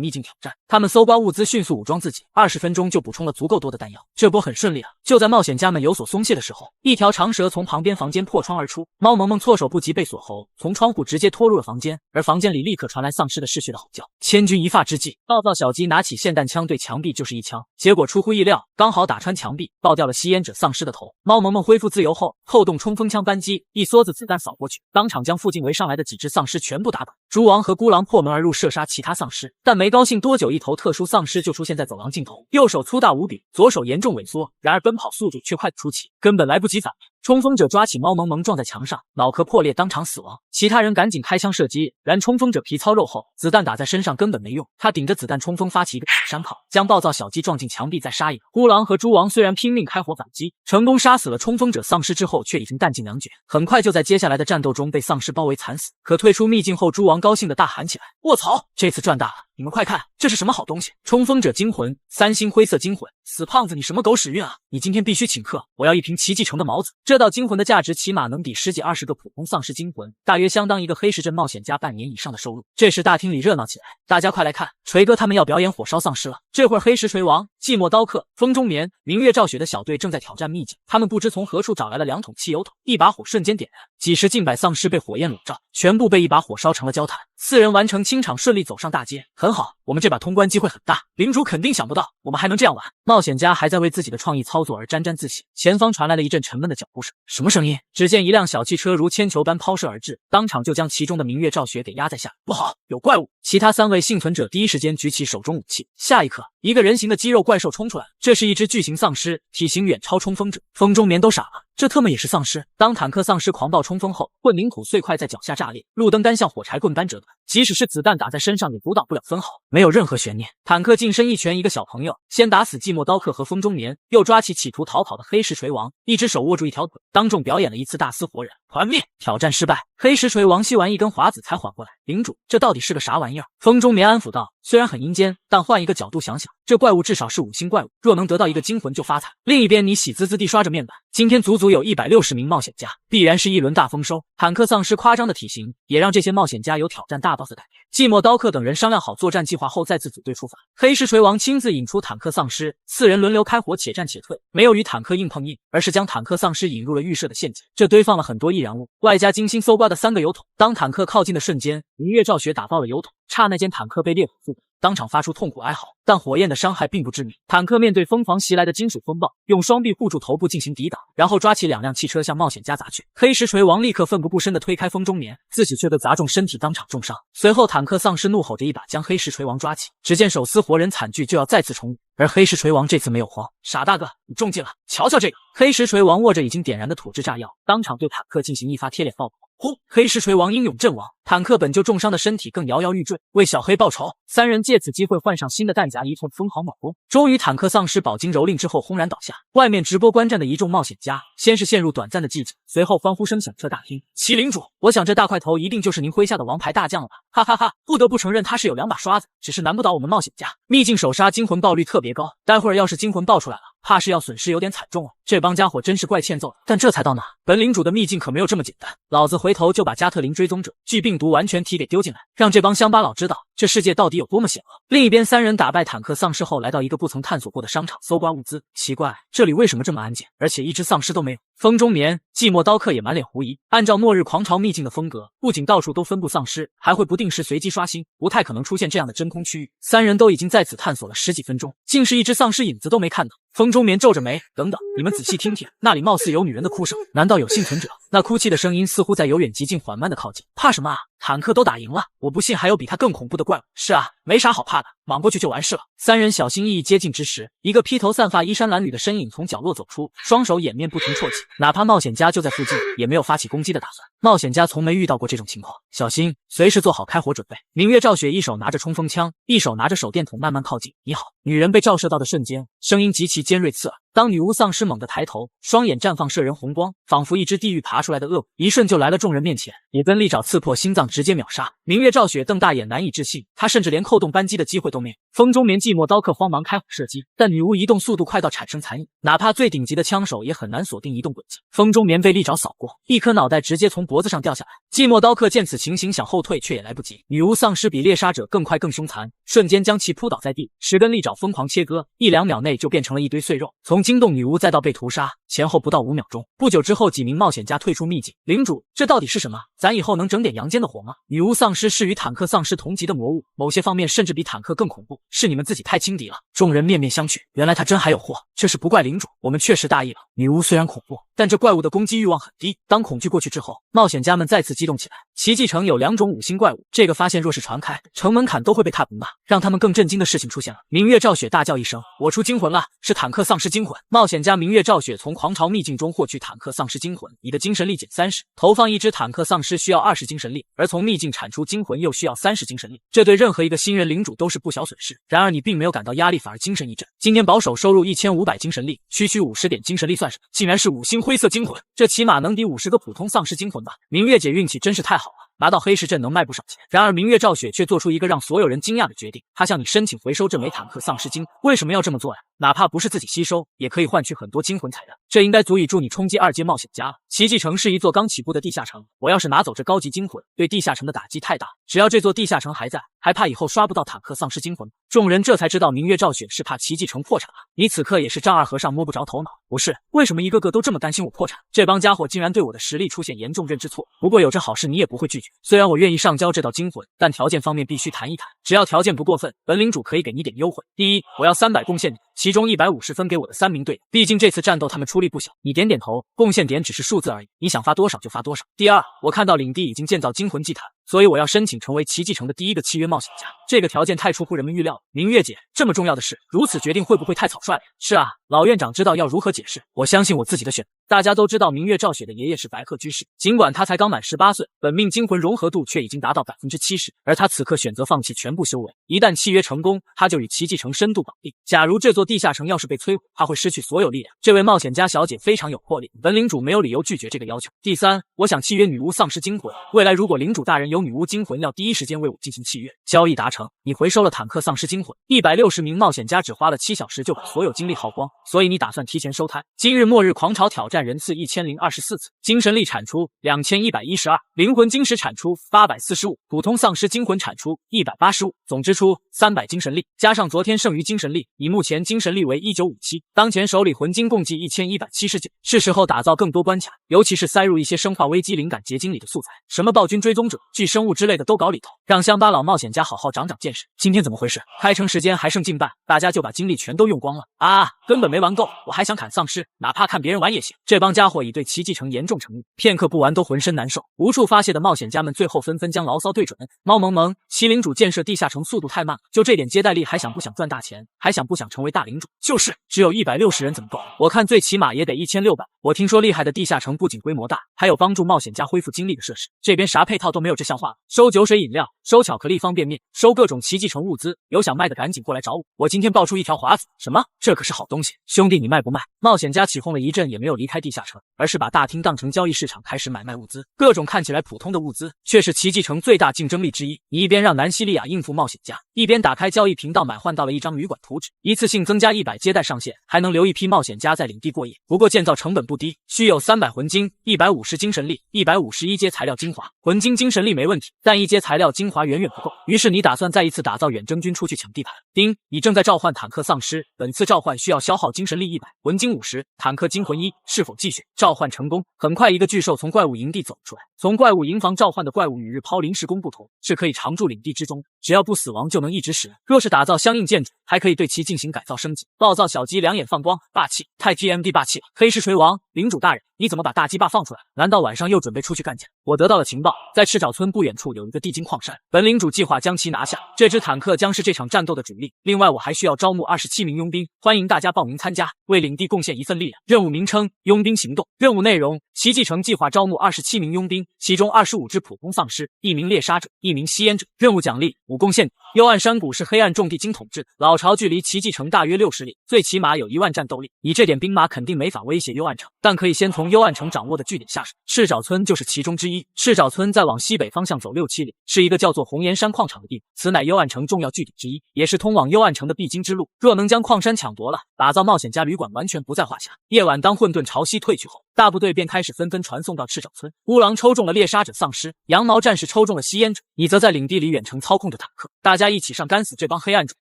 秘境挑战，他们搜刮物资，迅速武装自己，20分钟就补充了足够多的弹药。这波很顺利啊！就在冒险家们有所松懈的时候，一条长蛇从旁边房间破窗而出，猫萌萌措手不及，被锁喉，从窗户直接拖入了房间，而房间里立刻传来丧尸的嗜血的吼叫。千钧一发之际，暴躁小鸡拿起霰弹枪对墙壁就是一枪，结果出乎意料，刚好打穿墙壁，爆掉了吸烟者丧尸的头。猫萌萌恢复自由后，扣动冲锋枪扳机，一梭子子弹扫过去，当场将附近围上来的几只丧尸全部打倒。蛛王和孤狼破门而入，射杀其他丧尸，但没高兴多久，一头特殊丧尸就出现在走廊尽头，右手粗大无比，左手严重萎缩，然而奔跑速度却快得出奇，根本来不及反应。冲锋者抓起猫萌萌撞在墙上，脑壳破裂，当场死亡。其他人赶紧开枪射击，然冲锋者皮糙肉厚，子弹打在身上根本没用，他顶着子弹冲锋发起一个山炮，将暴躁小鸡撞进墙壁，再杀一个。孤狼和蛛王虽然拼命开火反击，成功杀死了冲锋者丧尸之后，却已经弹尽粮绝，很快就在接下来的战斗中被丧尸包围惨死。可退出秘境后，蛛王高兴地大喊起来：卧槽，这次赚大了！你们快看，这是什么好东西？冲锋者惊魂，3星灰色惊魂。死胖子，你什么狗屎运啊！你今天必须请客，我要一瓶奇迹城的毛子。这道惊魂的价值起码能抵10几20个普通丧尸惊魂，大约相当一个黑石镇冒险家半年以上的收入。这时大厅里热闹起来，大家快来看，锤哥他们要表演火烧丧尸了。这会儿黑石锤王、寂寞刀客、风中眠、明月照雪的小队正在挑战秘境，他们不知从何处找来了2桶汽油桶，一把火瞬间点燃，几十近百丧尸被火焰笼罩，全部被一把火烧成了焦炭。4人完成清场，顺利走上大街。很好，我们这把通关机会很大，领主肯定想不到我们还能这样玩。冒险家还在为自己的创意操作而沾沾自喜，前方传来了一阵沉闷的脚步声。什么声音？只见一辆小汽车如铅球般抛射而至，当场就将其中的明月照雪给压在下。不好，有怪物！其他3位幸存者第一时间举起手中武器。下一刻，一个人形的肌肉怪兽冲出来，这是一只巨型丧尸，体型远超冲锋者。风中眠都傻了，这特么也是丧尸？当坦克丧尸狂暴冲锋后，混凝土碎块在脚下炸裂，路灯杆像火柴棍般折断，即使是子弹打在身上也阻挡不了分毫。没有任何悬念，坦克近身一拳一个小朋友，先打死寂寞刀客和风中眠，又抓起企图逃跑的黑石锤王，一只手握住一条腿，当众表演了一次大撕活人。团灭！挑战失败，黑石锤王吸完一根华子才缓过来。领主，这到底是个啥玩意儿？风中眠安抚道，虽然很阴间，但换一个角度想想，这怪物至少是5星怪物，若能得到一个惊魂就发财。另一边，你喜滋滋地刷着面板，今天足足有160名冒险家，必然是一轮大丰收。坦克丧尸夸张的体型，也让这些冒险家有挑战大 boss 的感觉。寂寞刀客等人商量好作战计划后，再次组队出发。黑石锤王亲自引出坦克丧尸，4人轮流开火，且战且退，没有与坦克硬碰硬，而是将坦克丧尸引入了预设的陷阱。这堆放了很多易燃物，外加精心搜刮的3个油桶。当坦克靠近的瞬间，明月照雪打爆了油桶，刹那间坦克被烈火覆盖，当场发出痛苦哀嚎，但火焰的伤害并不致命。坦克面对疯狂袭来的金属风暴，用双臂护住头部进行抵挡，然后抓起2辆汽车向冒险家砸去。黑石锤王立刻奋不顾身地推开风中眠，自己却被砸中身体，当场重伤。随后坦克丧尸怒吼着一把将黑石锤王抓起，只见手撕活人惨剧就要再次重演。而黑石锤王这次没有慌，傻大个，你中计了，瞧瞧这个！黑石锤王握着已经点燃的土制炸药，当场对坦克进行一发贴脸爆破。轰！黑石锤王英勇阵亡，坦克本就重伤的身体更摇摇欲坠，为小黑报仇。3人借此机会换上新的弹夹，一通疯狂猛攻。终于，坦克丧尸饱经蹂躏之后轰然倒下。外面直播观战的一众冒险家，先是陷入短暂的寂静，随后欢呼声响彻大厅。麒领主，我想这大块头一定就是您麾下的王牌大将了吧？哈哈哈！不得不承认他是有2把刷子，只是难不倒我们冒险家。秘境首杀惊魂爆率特别高，待会儿要是惊魂爆出来了，怕是要损失有点惨重哦。这帮家伙真是怪欠揍的。但这才到哪，本领主的秘境可没有这么简单。老子回头就把加特林追踪者巨病毒完全体给丢进来，让这帮乡巴佬知道这世界到底有多么险恶。另一边，三人打败坦克丧尸后，来到一个不曾探索过的商场搜刮物资。奇怪，这里为什么这么安静，而且一只丧尸都没有？风中眠、寂寞刀客也满脸狐疑。按照末日狂潮秘境的风格，不仅到处都分布丧尸，还会不定时随机刷新，不太可能出现这样的真空区域。三人都已经在此探索了10几分钟，竟是一只丧尸影子都没看到。风中眠皱着眉，等等，你们仔细听听，那里貌似有女人的哭声，难道有幸存者？那哭泣的声音似乎在由远及近，缓慢的靠近。怕什么啊？坦克都打赢了，我不信还有比他更恐怖的怪物。是啊，没啥好怕的，莽过去就完事了。三人小心翼翼接近之时，一个披头散发、衣衫褴褛的身影从角落走出，双手掩面不停啜泣。哪怕冒险家就在附近，也没有发起攻击的打算。冒险家从没遇到过这种情况，小心，随时做好开火准备。明月照雪一手拿着冲锋枪，一手拿着手电筒慢慢靠近。你好。女人被照射到的瞬间，声音极其尖锐刺耳。当女巫丧尸猛地抬头，双眼绽放射人红光，仿佛一只地狱爬出来的恶鬼，一瞬就来了众人面前，也跟利爪刺破心脏，直接秒杀。明月照雪瞪大眼，难以置信，他甚至连扣动扳机的机会都没有。风中眠寂寞刀客慌忙开火射击，但女巫移动速度快到产生残影，哪怕最顶级的枪手也很难锁定移动轨迹。风中眠被利爪扫过，一颗脑袋直接从脖子上掉下来。寂寞刀客见此情形想后退，却也来不及。女巫丧尸比猎杀者更快更凶残，瞬间将其扑倒在地，10根利爪疯狂切割，1、2秒内就变成了一堆碎肉。从惊动女巫再到被屠杀，前后不到5秒钟。不久之后，几名冒险家退出秘境。领主，这到底是什么？咱以后能整点阳间的活吗？女巫丧尸是与坦克丧尸同级的魔物，某些方面甚至比坦克更恐怖，是你们自己太轻敌了。众人面面相觑，原来他真还有货，这是不怪领主，我们确实大意了。女巫虽然恐怖，但这怪物的攻击欲望很低。当恐惧过去之后，冒险家们再次激动起来。奇迹城有2种5星怪物，这个发现若是传开，城门槛都会被踏崩吧。让他们更震惊的事情出现了。明月照雪大叫一声，我出惊魂了，是坦克丧尸惊魂。冒险家明月照雪从狂潮秘境中获取坦克丧尸惊魂，你的精神力减30，投放一只坦克丧尸需要20精神力，而从秘境产出惊魂又需要30精神力，这对任何一个新人领主都是不小损失。然而你并没有感到压力，反而精神一振。今年保守收入1500精神力，区区50点精神力算什么？竟然是5星灰色惊魂，这起码能抵50个普通丧尸惊魂吧。明月姐运气真是太好了，拿到黑石镇能卖不少钱。然而明月照雪却做出一个让所有人惊讶的决定，他向你申请回收这枚坦克丧尸精。为什么要这么做呀？哪怕不是自己吸收，也可以换取很多惊魂彩蛋，这应该足以助你冲击2阶冒险家了。奇迹城是一座刚起步的地下城，我要是拿走这高级惊魂，对地下城的打击太大。只要这座地下城还在，还怕以后刷不到坦克丧尸惊魂？众人这才知道明月照雪是怕奇迹城破产了。你此刻也是丈二和尚摸不着头脑。不是，为什么一个个都这么担心我破产？这帮家伙竟然对我的实力出现严重认知错。不过有这好事你也不会拒绝，虽然我愿意上交这道惊魂，但条件方面必须谈一谈。只要条件不过分，本领主可以给你点优惠。第一，我要300贡献你，其中150分给我的3名队友，毕竟这次战斗他们出力不小。你点点头，贡献点只是数字而已，你想发多少就发多少。第二，我看到领地已经建造惊魂祭坛，所以我要申请成为奇迹城的第一个契约冒险家。这个条件太出乎人们预料了。明月姐，这么重要的事，如此决定会不会太草率了？是啊，老院长知道要如何解释，我相信我自己的选择。大家都知道明月照雪的爷爷是白鹤居士，尽管他才刚满18岁，本命惊魂融合度却已经达到70%，而他此刻选择放弃全部修为。一旦契约成功，他就与奇迹城深度绑定。假如这座地下城要是被摧毁，他会失去所有力量。这位冒险家小姐非常有魄力，本领主没有理由拒绝这个要求。第三，我想契约女巫丧尸惊魂，未来如果领主大人有女巫惊魂，要第一时间为我进行契约。交易达成，你回收了坦克丧尸惊魂。160名冒险家只花了7小时就把所有精力耗光，所以你打算提前收摊。今日末日狂潮挑战人次1024次，精神力产出2112，灵魂晶石产出845，普通丧尸惊魂产出185，总支出300精神力，加上昨天剩余精神力，以目前精神力为1957，当前手里魂金共计1179，是时候打造更多关卡，尤其是塞入一些生化危机灵感结晶里的素材，什么暴君追踪者、巨生物之类的都搞里头，让乡巴佬冒险家好好长长见识。今天怎么回事？开城时间还剩近半，大家就把精力全都用光了啊！根本没玩够，我还想砍丧尸，哪怕看别人玩也行。这帮家伙已对奇迹城严重成瘾，片刻不玩都浑身难受。无处发泄的冒险家们最后纷纷将牢骚对准猫萌萌。麒麟主建设地下城速度太慢了，就这点接待力还想不想赚大钱？还想不想成为大领主？就是只有160人怎么够？我看最起码也得1600。我听说厉害的地下城不仅规模大，还有帮助冒险家恢复精力的设施，这边啥配套都没有，这消像话了，收酒水饮料，收巧克力方便面，收各种奇迹城物资，有想卖的赶紧过来找我今天爆出一条华子。什么？这可是好东西，兄弟你卖不卖？冒险家起哄了一阵，也没有离开地下城，而是把大厅当成交易市场，开始买卖物资。各种看起来普通的物资，却是奇迹城最大竞争力之一。你一边让南西利亚应付冒险家，一边打开交易频道买换到了一张旅馆图纸，一次性增加100接待上限，还能留一批冒险家在领地过夜。不过建造成本不低，需有300魂金、150精神力、151阶材料精华。魂金、精神力没问题，但1阶材料精华远远不够。于是你打算再一次打造远征军出去抢地盘。丁，你正在召唤坦克丧尸，本次召唤需要消耗精神力100、魂金50、坦克精魂1，是否继续？召唤成功。很快，一个巨兽从怪物营地走出来。从怪物营房召唤的怪物与日抛临时工不同，是可以常驻领地之中，只要不死亡就能一直使用。若是打造相应建筑，还可以对其进行改造升级。暴躁小鸡两眼放光，霸气，太 TMD 霸气了！黑石锤王，领主大人，你怎么把大鸡巴放出来？难道晚上又准备出去干架？我得到了情报，在赤沼村不远处有一个地精矿山，本领主计划将其拿下。这支坦克将是这场战斗的主力。另外，我还需要招募27名佣兵，欢迎大家报名参加，为领地贡献一份力量。任务名称：佣兵行动。任务内容：奇迹城计划招募27名佣兵，其中25只普通丧尸，1名猎杀者，1名吸烟者。任务奖励：5贡献。幽暗山谷是黑暗种地精统治，老巢距离奇迹城大约60里，最起码有1万战斗力。你这点兵马肯定没法威胁幽暗城，但可以先从幽暗城掌握的据点下手。赤沼村就是其中之一。赤沼村再往西北方向走6、7里，是一个叫做红岩山矿场的地方，此乃幽暗城重要据点之一，也是通往幽暗城的必经之路。若能将矿山抢夺了，打造冒险家旅馆完全不在话下。夜晚当混沌潮汐退去后，大部队便开始纷纷传送到赤沼村。乌狼抽中了猎杀者丧尸，羊毛战士抽中了吸烟者，你则在领地里远程操控着坦克，大家一起上干死这帮黑暗种。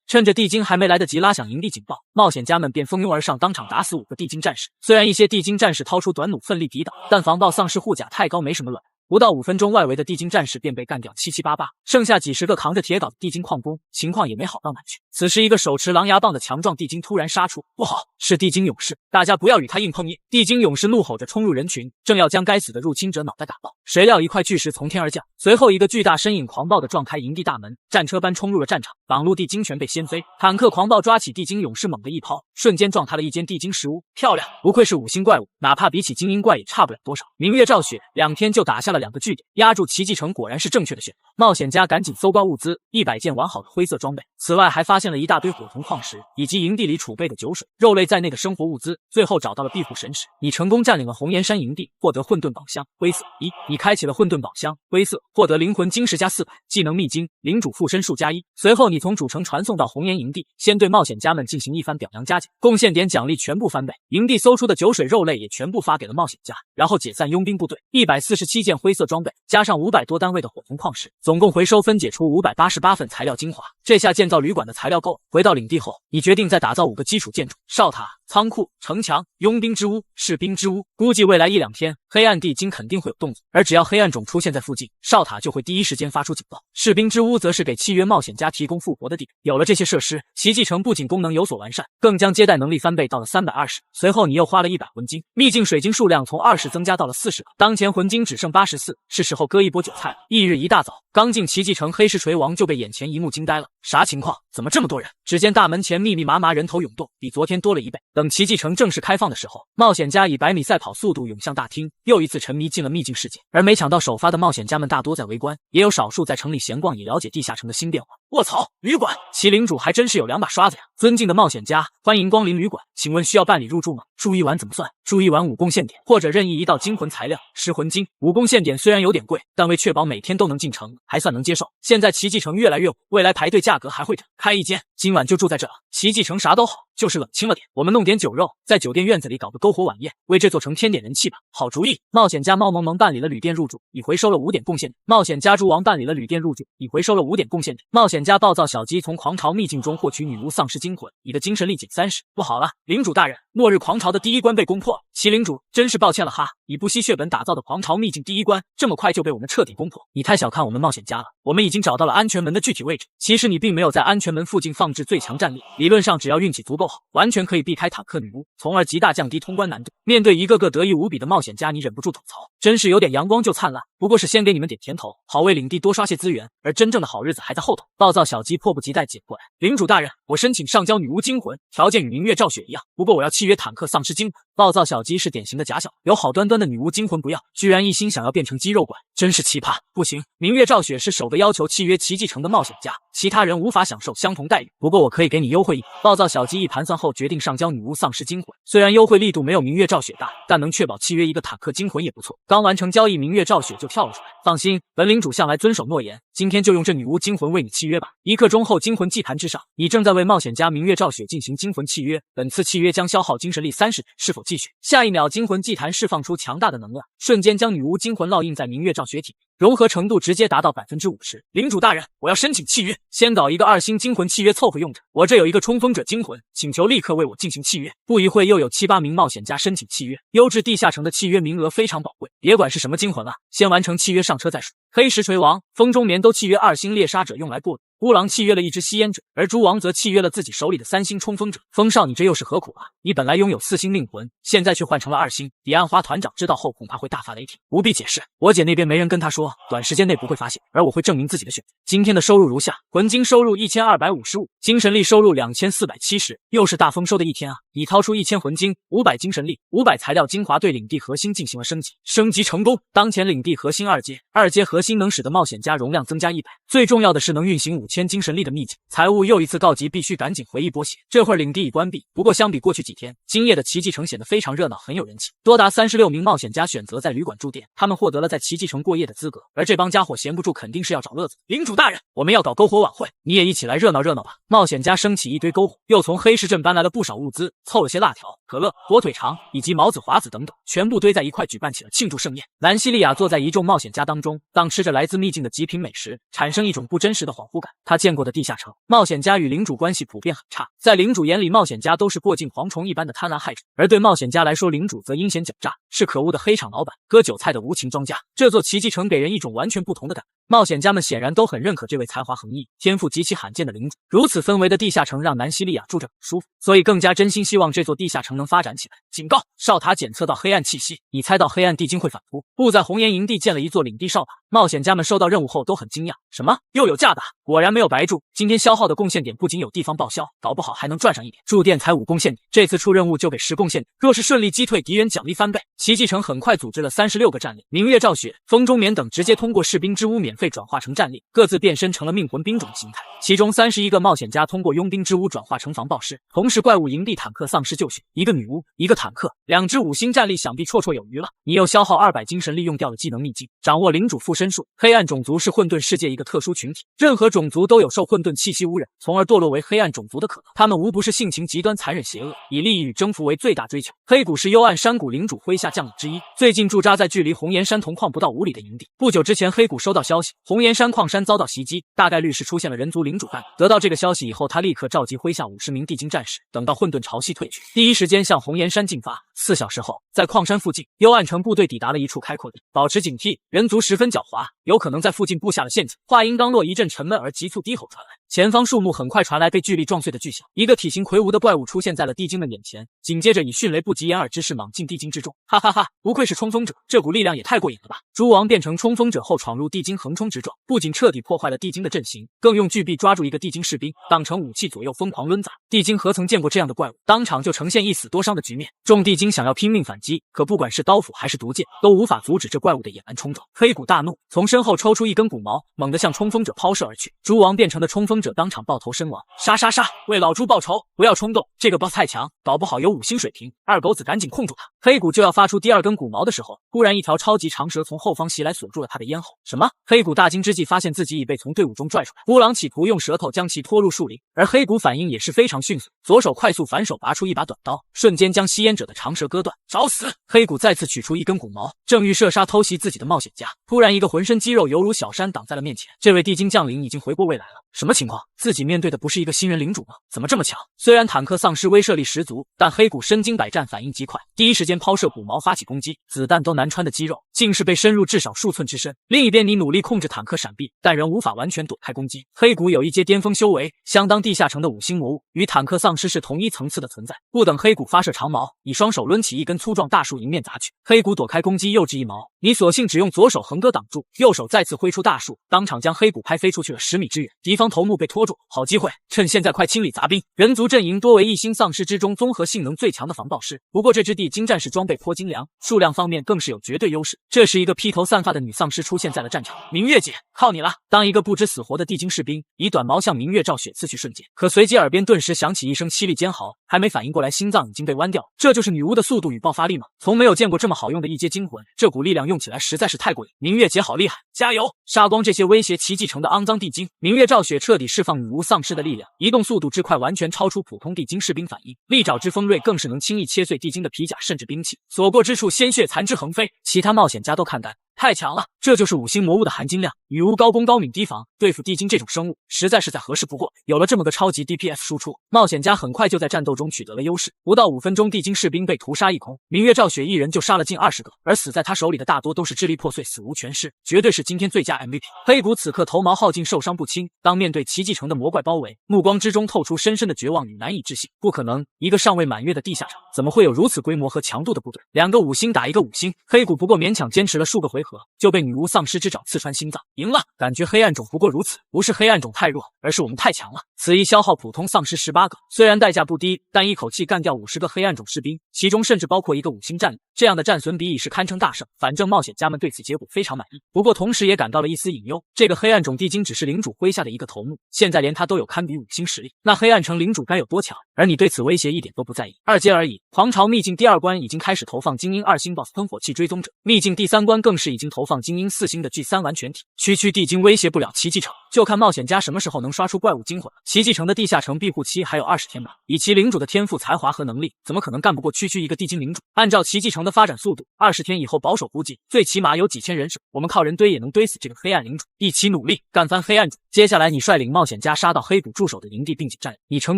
趁着地精还没来得及拉响营地警报，冒险家们便蜂拥而上，当场打死5个地精战士。虽然一些地精战士掏出短弩奋力抵挡，但防爆丧尸护甲太高，没什么卵。不到5分钟，外围的地精战士便被干掉七七八八，剩下几十个扛着铁镐的地精矿工，情况也没好到哪去。此时，一个手持狼牙棒的强壮地精突然杀出，不好，是地精勇士，大家不要与他硬碰硬！地精勇士怒吼着冲入人群，正要将该死的入侵者脑袋打爆，谁料一块巨石从天而降，随后一个巨大身影狂暴地撞开营地大门，战车般冲入了战场，挡路地精全被掀飞。坦克狂暴抓起地精勇士猛地一抛，瞬间撞塌了一间地精石屋，漂亮，不愧是5星怪物，哪怕比起精英怪也差不了多少。明月照雪，2天就打下了2个据点，压住奇迹城果然是正确的选择。冒险家赶紧搜刮物资，100件完好的灰色装备，此外还发现了一大堆火铜矿石，以及营地里储备的酒水、肉类在内的生活物资。最后找到了庇护神石，你成功占领了红岩山营地，获得混沌宝箱灰色1，你开启了混沌宝箱灰色，获得灵魂晶石加400，技能秘经领主附身术加1。随后你从主城传送到红岩营地，先对冒险家们进行一番表扬加减，贡献点奖励全部翻倍，营地搜出的酒水肉类也全部发给了冒险家，然后解散佣兵部队。147件灰色装备加上500多单位的火铜矿石，总共回收分解出588份材料精华。这下建造旅馆的材料够了。回到领地后，你决定再打造5个基础建筑：哨塔、仓库、城墙、佣兵之屋、士兵之屋。估计未来1、2天，黑暗地精肯定会有动作，而只要黑暗种出现在附近，哨塔就会第一时间发出警报。士兵之屋则是给契约冒险家提供复活的地点。有了这些设施，奇迹城不仅功能有所完善，更将接待能力翻倍到了320。随后你又花了100魂金，秘境水晶数量从20增加到了40个，当前魂金只剩84，是时候割一波韭菜了。翌日一大早，刚进奇迹城，黑石锤王就被眼前一幕惊呆了。啥情况？怎么这么多人？只见大门前密密麻麻人头涌动，比昨天多了1倍。等奇迹城正式开放的时候，冒险家以100米赛跑速度涌向大厅，又一次沉迷进了秘境世界。而没抢到首发的冒险家们大多在围观，也有少数在城里闲逛，以了解地下城的新变化。卧槽，旅馆，其领主还真是有2把刷子呀！尊敬的冒险家，欢迎光临旅馆，请问需要办理入住吗？住1晚怎么算？住1晚5贡献点，或者任意一道精魂材料10魂金。5贡献点虽然有点贵，但为确保每天都能进城，还算能接受。现在奇迹城越来越火，未来排队价格还会涨。开一间，今晚就住在这了。奇迹城啥都好，就是冷清了点。我们弄点酒肉，在酒店院子里搞个篝火晚宴，为这座城添点人气吧。好主意！冒险家猫萌萌办理了旅店入住，已回收了5点贡献点。冒险家猪王办理了旅店入住，已回收了5点贡献点。冒险家暴躁小鸡从狂潮秘境中获取女巫丧尸精魂，你的精神力减30。不好了，领主大人，末日狂潮的第1关被攻破了。麒领主，真是抱歉了哈！以不惜血本打造的狂潮秘境第1关，这么快就被我们彻底攻破，你太小看我们冒险家了。我们已经找到了安全门的具体位置，其实你并没有在安全门附近放置最强战力，理论上只要运气足够好，完全可以避开坦克女巫，从而极大降低通关难度。面对一个个得意无比的冒险家，你忍不住吐槽，真是有点阳光就灿烂，不过是先给你们点甜头，好为领地多刷些资源，而真正的好日子还在后头。暴躁小鸡迫不及待捡过来，领主大人，我申请上交女巫精魂，条件与明月照雪一样，不过我要契约坦克丧尸精魂。暴躁小鸡是典型的假小，有好端端的女巫精魂不要，居然一心想要变成肌肉怪，真是奇葩！不行，明月赵雪是首个要求契约奇迹城的冒险家，其他人无法享受相同待遇。不过我可以给你优惠一点。暴躁小鸡一盘算后决定上交女巫丧尸惊魂，虽然优惠力度没有明月赵雪大，但能确保契约一个坦克惊魂也不错。刚完成交易，明月赵雪就跳了出来。放心，本领主向来遵守诺言，今天就用这女巫惊魂为你契约吧。1刻钟后，惊魂祭坛之上，你正在为冒险家明月赵雪进行惊魂契约，本次契约将消耗精神力30%，是否继续？下一秒，惊魂祭坛释放出强大的能量，瞬间将女巫惊魂烙印在明月赵雪体内，融合程度直接达到50%。领主大人，我要申请契约，先搞一个2星惊魂契约凑合用着。我这有一个冲锋者惊魂，请求立刻为我进行契约。不一会，又有7、8名冒险家申请契约。优质地下城的契约名额非常宝贵，别管是什么惊魂了，先完成契约上车再说。黑石锤王、风中棉都契约2星猎杀者用来过渡。乌狼契约了1只吸烟者，而猪王则契约了自己手里的3星冲锋者。风少，你这又是何苦啊？你本来拥有4星令魂，现在却换成了2星。彼岸花团长知道后恐怕会大发雷霆，不必解释。我姐那边没人跟他说，短时间内不会发现，而我会证明自己的选择。今天的收入如下：魂金收入1255，精神力收入2470，又是大丰收的一天啊！已掏出1000魂金、500精神力、500材料精华，对领地核心进行了升级。升级成功！当前领地核心2阶核心能使得冒险家容量增加100，最重要的是能运行5000精神力的秘境。财务又一次告急，必须赶紧回忆波血。这会儿领地已关闭，不过相比过去几天，今夜的奇迹城显得非常热闹，很有人气。多达36名冒险家选择在旅馆住店，他们获得了在奇迹城过夜的资格。而这帮家伙闲不住，肯定是要找乐子。领主大人，我们要搞篝火晚会，你也一起来热闹热闹吧！冒险家升起一堆篝火，又从黑石镇搬来了不少物资，凑了些辣条、可乐、火腿肠以及毛子、华子等等，全部堆在一块，举办起了庆祝盛宴。兰西利亚坐在一众冒险家当中，当吃着来自秘境的极品美食，产生一种不真实的恍惚感。他见过的地下城冒险家与领主关系普遍很差，在领主眼里，冒险家都是过境蝗虫一般的贪婪害者，而对冒险家来说，领主则阴险狡诈，是可恶的黑场老板，割韭菜的无情庄家。这座奇迹城给人一种完全不同的感觉。冒险家们显然都很认可这位才华横溢、天赋极其罕见的领主。如此氛围的地下城让南西利亚住着很舒服，所以更加真心希望这座地下城能发展起来。警告：哨塔检测到黑暗气息，你猜到黑暗地精会反扑。不在红岩营地建了一座领地哨塔。冒险家们收到任务后都很惊讶，什么又有假打？果然没有白住，今天消耗的贡献点不仅有地方报销，搞不好还能赚上一点。驻店才5贡献点，这次出任务就给10贡献点，若是顺利击退敌人，奖励翻倍。奇迹城很快组织了36个战力，明月赵雪、风中棉等直接通过士兵之屋免费转化成战力，各自变身成了命魂兵种形态。其中31个冒险家通过佣兵之屋转化成防暴师，同时怪物营地坦克丧尸就绪，一个女巫，一个坦克，2支5星战力，想必绰绰有余了。你又消耗200精神力用掉了技能秘境，掌握领主附身术。黑暗种族是混沌世界一个特殊群体，任何种族都有受混沌气息污染，从而堕落为黑暗种族的可能。他们无不是性情极端、残忍、邪恶，以利益与征服为最大追求。黑谷是幽暗山谷领主麾下将领之一，最近驻扎在距离红岩山铜矿不到5里的营地。不久之前，黑谷收到消息，红岩山矿山遭到袭击，大概率是出现了人族领主叛得到这个消息以后，他立刻召集麾下50名地精战士，等到混沌潮汐退去，第一时间向红岩山进发。4小时后，在矿山附近，幽暗城部队抵达了一处开阔地，保持警惕，人族十分狡猾，有可能在附近布下了陷阱。话音刚落，一阵沉闷而急促低吼传来，前方树木很快传来被巨力撞碎的巨响，一个体型魁梧的怪物出现在了地精们眼前，紧接着以迅雷不及掩耳之势莽进地精之中。哈哈哈，不愧是冲锋者，这股力量也太过瘾了吧！猪王变成冲锋者后闯入地精横冲直撞，不仅彻底破坏了地精的阵型，更用巨臂抓住一个地精士兵，当成武器左右疯狂抡砸。地精何曾见过这样的怪物，当场就呈现一死多伤的局面。众地精想要拼命反击，可不管是刀斧还是毒箭，都无法阻止这怪物的野蛮冲撞。黑谷大怒，从身后抽出一根骨矛，猛地向冲锋者抛射而去。猪王变成的冲锋者当场爆头身亡。杀杀杀！为老猪报仇！不要冲动，这个 boss 太强，搞不好有5星水平。二狗子赶紧控住他。黑谷就要发出第2根骨矛的时候，突然一条超级长蛇从后方袭来，锁住了他的咽喉。什么？黑谷大惊之际，发现自己已被从队伍中拽出来。乌狼企图用舌头将其拖入树林，而黑谷反应也是非常迅速，左手快速反手拔出一把短刀，瞬间将吸烟者的长舌割断。找死！黑谷再次取出1根骨矛，正欲射杀偷袭自己的冒险家，突然一个浑身肌肉犹如小山挡在了面前。这位地精将领已经回过未来了。什么情况？自己面对的不是一个新人领主吗？怎么这么强？虽然坦克丧尸威慑力十足，但黑谷身经百战，反应极快，第一时间抛射骨矛发起攻击，子弹都难穿的肌肉竟是被深入至少数寸之深。另一边，你努力控制坦克闪避，但仍无法完全躲开攻击。黑谷有一阶巅峰修为，相当地下城的5星魔物，与坦克丧尸是同一层次的存在。不等黑谷发射长矛，以双手抡起一根粗壮大树迎面砸去。黑谷躲开攻击，又掷一矛，你索性只用左手横戈挡住，右手再次挥出大树，当场将黑骨拍飞出去了10米之远。敌方头目被拖住，好机会，趁现在快清理杂兵。人族阵营多为一星丧尸之中综合性能最强的防暴师，不过这支地精战士装备颇精良，数量方面更是有绝对优势。这时一个披头散发的女丧尸出现在了战场，明月姐，靠你了！当一个不知死活的地精士兵以短矛向明月赵雪刺去瞬间，可随即耳边顿时响起一声凄厉尖嚎，还没反应过来，心脏已经被剜掉。这就是女巫的速度与爆发力吗？从没有见过这么好用的一阶惊魂，这股力量用起来实在是太过瘾。明月姐好厉害，加油！杀光这些威胁奇迹城的肮脏地精！明月赵雪彻底释放女巫丧尸的力量，移动速度之快完全超出普通地精士兵反应，利爪之锋锐更是能轻易切碎地精的皮甲甚至兵器，所过之处鲜血残肢横飞。其他冒险家都看呆，太强了，这就是5星魔物的含金量。女巫高攻高敏低防，对付地精这种生物实在是再合适不过。有了这么个超级 DPS 输出，冒险家很快就在战斗中取得了优势。不到5分钟，地精士兵被屠杀一空，明月赵雪一人就杀了近20个，而死在他手里的大多都是支离破碎、死无全尸，绝对是今天最佳 MVP。黑谷此刻头毛耗尽，受伤不轻，当面对奇迹城的魔怪包围，目光之中透出深深的绝望与难以置信。不可能，一个尚未满月的地下城，怎么会有如此规模和强度的部队？2个5星打1个5星，黑谷不过勉强坚持了数个回合，就被女巫丧尸之爪刺穿心脏，赢了。感觉黑暗种不过如此，不是黑暗种太弱，而是我们太强了。此役消耗普通丧尸18个，虽然代价不低，但一口气干掉50个黑暗种士兵，其中甚至包括一个5星战力，这样的战损比已是堪称大胜。反正冒险家们对此结果非常满意，不过同时也感到了一丝隐忧。这个黑暗种地精只是领主麾下的一个头目，现在连他都有堪比5星实力，那黑暗城领主该有多强？而你对此威胁一点都不在意。2阶而已，狂潮秘境第2关已经开始投放精英2星 BOSS 喷火器追踪者，秘境第3关更是已经投放精英4星的 G3 完全体。区地精威胁不了奇迹城，就看冒险家什么时候能刷出怪物惊魂了。奇迹城的地下城庇护期还有20天吧，以其领主的天赋才华和能力，怎么可能干不过区一个地精领主？按照奇迹城的发展速度，20天以后保守估计最起码有几千人手，我们靠人堆也能堆死这个黑暗领主。一起努力，干翻黑暗主！接下来你率领冒险家杀到黑谷驻守的营地并且占领，你成